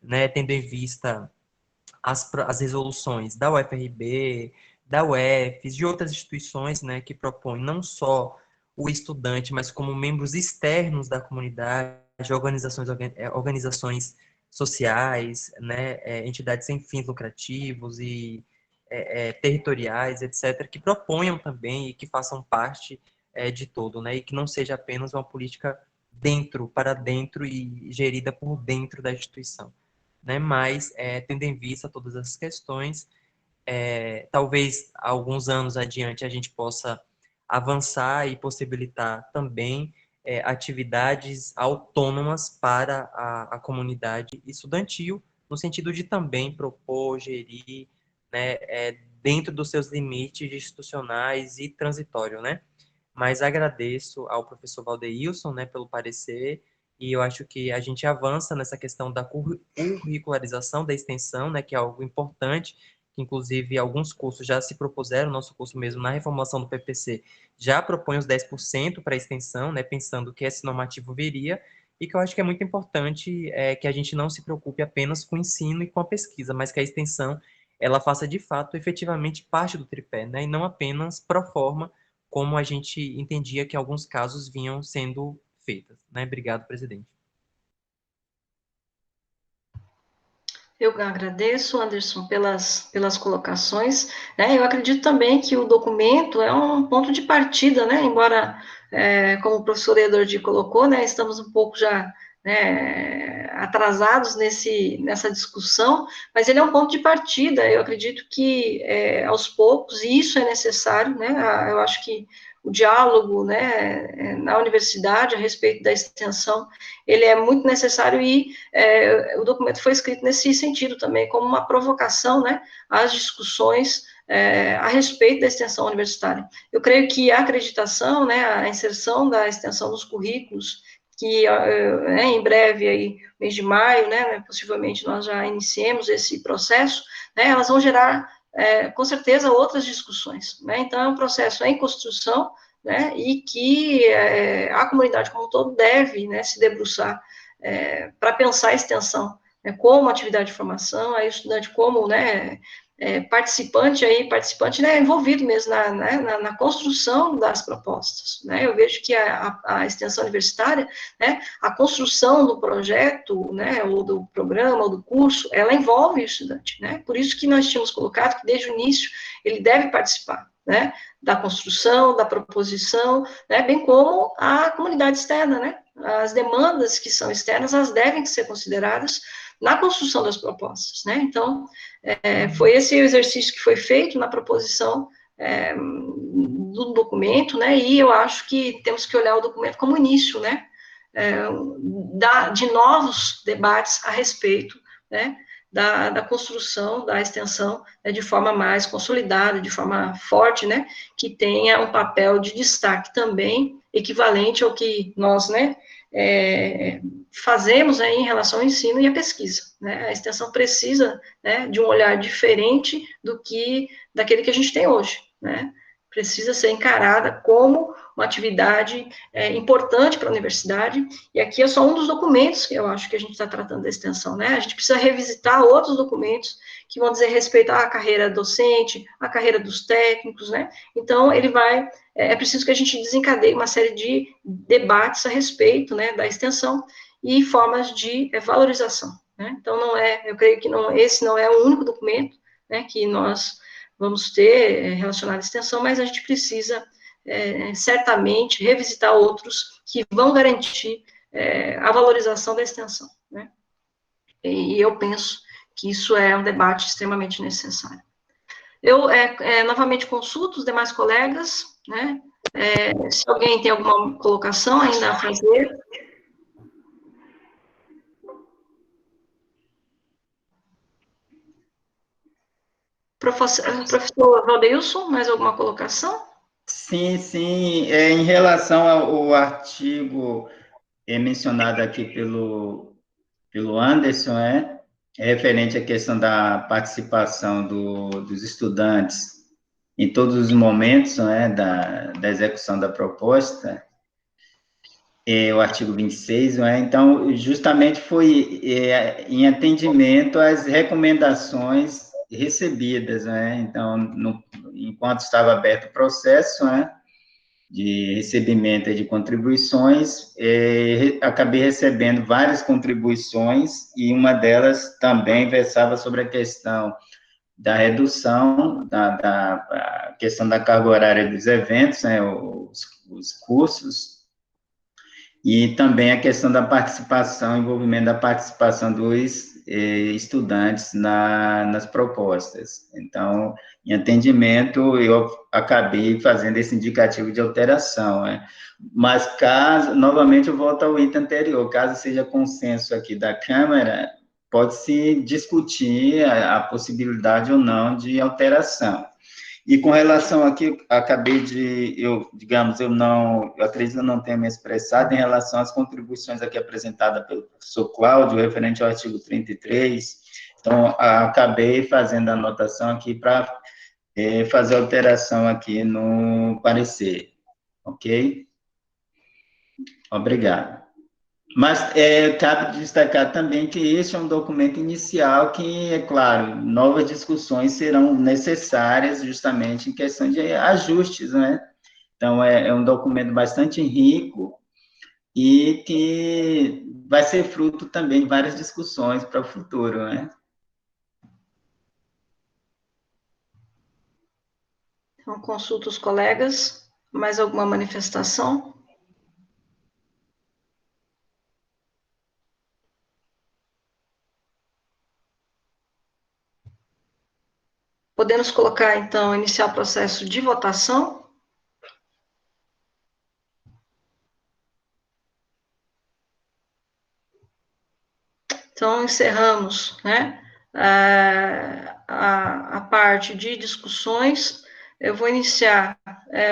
né, tendo em vista as resoluções da UFRB, da UFES, de outras instituições, né, que propõem não só o estudante, mas como membros externos da comunidade, organizações sociais, né, entidades sem fins lucrativos e territoriais, etc., que proponham também e que façam parte de todo, né, e que não seja apenas uma política para dentro e gerida por dentro da instituição, né, mas tendo em vista todas essas questões, talvez alguns anos adiante a gente possa avançar e possibilitar também atividades autônomas para a comunidade estudantil, no sentido de também propor, gerir, né, dentro dos seus limites institucionais e transitório, né? Mas agradeço ao professor Valdeilson, né, pelo parecer, e eu acho que a gente avança nessa questão da curricularização da extensão, né, que é algo importante, que inclusive alguns cursos já se propuseram, nosso curso mesmo, na reformulação do PPC, já propõe os 10% para a extensão, né, pensando que esse normativo viria, e que eu acho que é muito importante que a gente não se preocupe apenas com o ensino e com a pesquisa, mas que a extensão ela faça de fato, efetivamente, parte do tripé, né? E não apenas pro forma, como a gente entendia que alguns casos vinham sendo feitas, né? Obrigado, presidente. Eu agradeço, Anderson, pelas colocações, né? Eu acredito também que o documento é um ponto de partida, né? Embora, como o professor Edordi colocou, né, estamos um pouco já, né, atrasados nessa discussão, mas ele é um ponto de partida. Eu acredito que, aos poucos, e isso é necessário, né? Eu acho que o diálogo, né, na universidade a respeito da extensão, ele é muito necessário e o documento foi escrito nesse sentido também, como uma provocação, né, às discussões a respeito da extensão universitária. Eu creio que a acreditação, né, a inserção da extensão nos currículos, que em breve, aí, mês de maio, né, possivelmente nós já iniciemos esse processo, né, elas vão gerar, com certeza, outras discussões, né, então é um processo em construção, né, e que a comunidade como um todo deve, né, se debruçar para pensar a extensão, né, como atividade de formação, aí o estudante como, né, participante, né, envolvido mesmo na construção das propostas, né, eu vejo que a extensão universitária, né, a construção do projeto, né, ou do programa, ou do curso, ela envolve o estudante, né, por isso que nós tínhamos colocado que desde o início ele deve participar, né, da construção, da proposição, né, bem como a comunidade externa, né, as demandas que são externas, elas devem ser consideradas na construção das propostas, né, então, foi esse o exercício que foi feito na proposição do documento, né, e eu acho que temos que olhar o documento como início, né, de novos debates a respeito, né, da construção, da extensão, né, de forma mais consolidada, de forma forte, né, que tenha um papel de destaque também, equivalente ao que nós, né, fazemos aí em relação ao ensino e à pesquisa, né, a extensão precisa, né, de um olhar diferente daquele que a gente tem hoje, né, precisa ser encarada como uma atividade importante para a universidade, e aqui é só um dos documentos que eu acho que a gente está tratando da extensão, né, a gente precisa revisitar outros documentos que vão dizer respeito à carreira docente, à carreira dos técnicos, né, então ele é preciso que a gente desencadeie uma série de debates a respeito, né, da extensão e formas de valorização, né, então eu creio que esse não é o único documento, né, que nós vamos ter relacionado à extensão, mas a gente precisa, certamente, revisitar outros que vão garantir a valorização da extensão, né? E eu penso que isso é um debate extremamente necessário. Eu, novamente, consulto os demais colegas, né? Se alguém tem alguma colocação ainda a fazer. Professor Valdeilson, mais alguma colocação? Sim, sim. Em relação ao artigo mencionado aqui pelo Anderson, referente à questão da participação dos estudantes em todos os momentos, da execução da proposta, o artigo 26, então, justamente foi em atendimento às recomendações recebidas, então, enquanto estava aberto o processo, de recebimento de contribuições, acabei recebendo várias contribuições, e uma delas também versava sobre a questão da redução, a questão da carga horária dos eventos, os cursos, e também a questão da participação, envolvimento da participação dos estudantes nas propostas. Então, em atendimento, eu acabei fazendo esse indicativo de alteração, Mas novamente eu volto ao item anterior, caso seja consenso aqui da Câmara, pode-se discutir a possibilidade ou não de alteração. E com relação aqui, eu acredito que eu não tenha me expressado em relação às contribuições aqui apresentadas pelo professor Cláudio, referente ao artigo 33, então, acabei fazendo a anotação aqui para fazer alteração aqui no parecer, ok? Obrigado. Mas cabe destacar também que este é um documento inicial que, é claro, novas discussões serão necessárias justamente em questão de ajustes, né? Então, é um documento bastante rico e que vai ser fruto também de várias discussões para o futuro, né? Então, consulto os colegas. Mais alguma manifestação? Podemos colocar, então, iniciar o processo de votação. Então, encerramos, né, a parte de discussões. Eu vou iniciar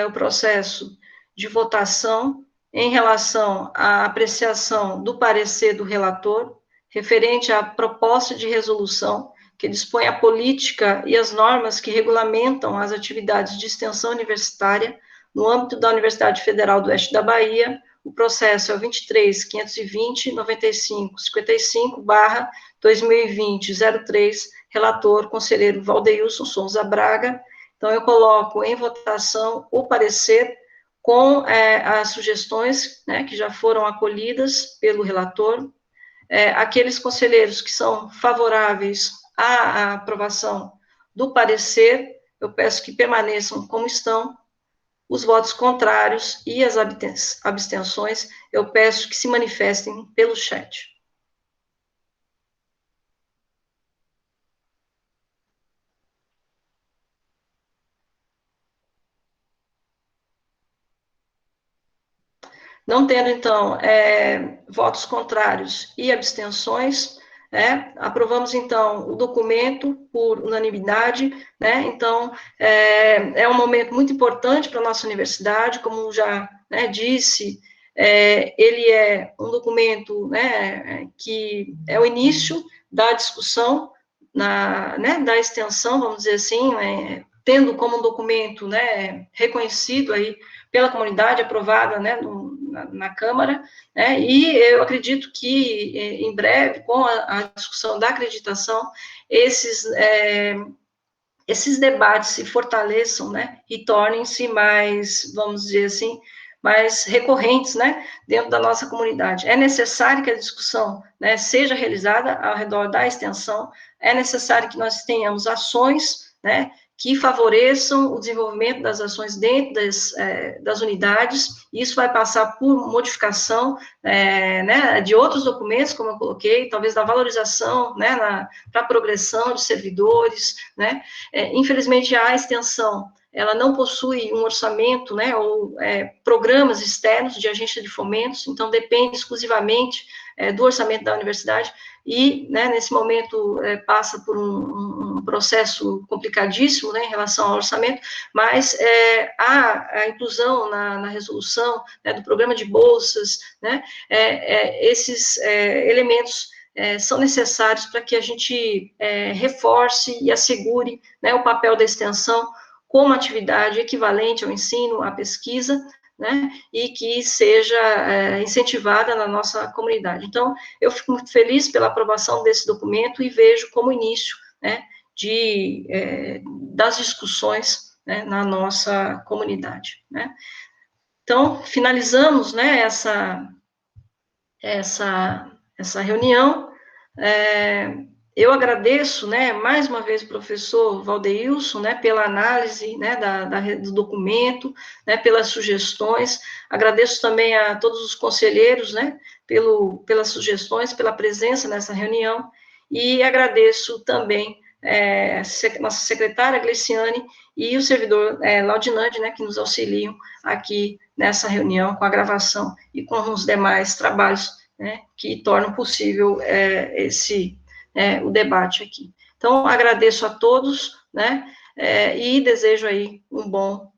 o processo de votação em relação à apreciação do parecer do relator, referente à proposta de resolução que dispõe a política e as normas que regulamentam as atividades de extensão universitária no âmbito da Universidade Federal do Oeste da Bahia. O processo é o 23.520.95/2020, relator, conselheiro Valdeilson Souza Braga. Então, eu coloco em votação o parecer com as sugestões, né, que já foram acolhidas pelo relator. Aqueles conselheiros que são favoráveis à aprovação do parecer, eu peço que permaneçam como estão. Os votos contrários e as abstenções, eu peço que se manifestem pelo chat. Não tendo, então, votos contrários e abstenções, aprovamos, então, o documento por unanimidade, né? Então, é um momento muito importante para a nossa universidade, como já, né, disse, ele é um documento, né, que é o início da discussão, né, da extensão, vamos dizer assim, tendo como um documento, né, reconhecido aí pela comunidade, aprovada, né, na Câmara, né, e eu acredito que, em breve, com a discussão da acreditação, esses debates se fortaleçam, né, e tornem-se mais, vamos dizer assim, mais recorrentes, né, dentro da nossa comunidade. É necessário que a discussão, né, seja realizada ao redor da extensão, é necessário que nós tenhamos ações, né, que favoreçam o desenvolvimento das ações dentro das unidades. Isso vai passar por modificação, né, de outros documentos, como eu coloquei, talvez da valorização, né, para a progressão de servidores, né. Infelizmente, a extensão, ela não possui um orçamento, né, ou programas externos de agência de fomentos, então depende exclusivamente do orçamento da universidade, e, né, nesse momento, passa por um processo complicadíssimo, né, em relação ao orçamento, mas a inclusão na resolução, né, do programa de bolsas, né, esses elementos são necessários para que a gente reforce e assegure, né, o papel da extensão como atividade equivalente ao ensino, à pesquisa, né, e que seja incentivada na nossa comunidade. Então, eu fico muito feliz pela aprovação desse documento e vejo como início, né, das discussões, né, na nossa comunidade, né. Então, finalizamos, né, essa reunião. Eu agradeço, né, mais uma vez o professor Valdeilson, né, pela análise, né, do documento, né, pelas sugestões. Agradeço também a todos os conselheiros, né, pelas sugestões, pela presença nessa reunião, e agradeço também nossa secretária Gleiciane e o servidor Laudinande, né, que nos auxiliam aqui nessa reunião com a gravação e com os demais trabalhos, né, que tornam possível o debate aqui. Então, agradeço a todos, né, e desejo aí um bom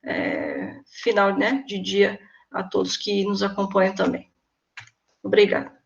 final, né, de dia a todos que nos acompanham também. Obrigada.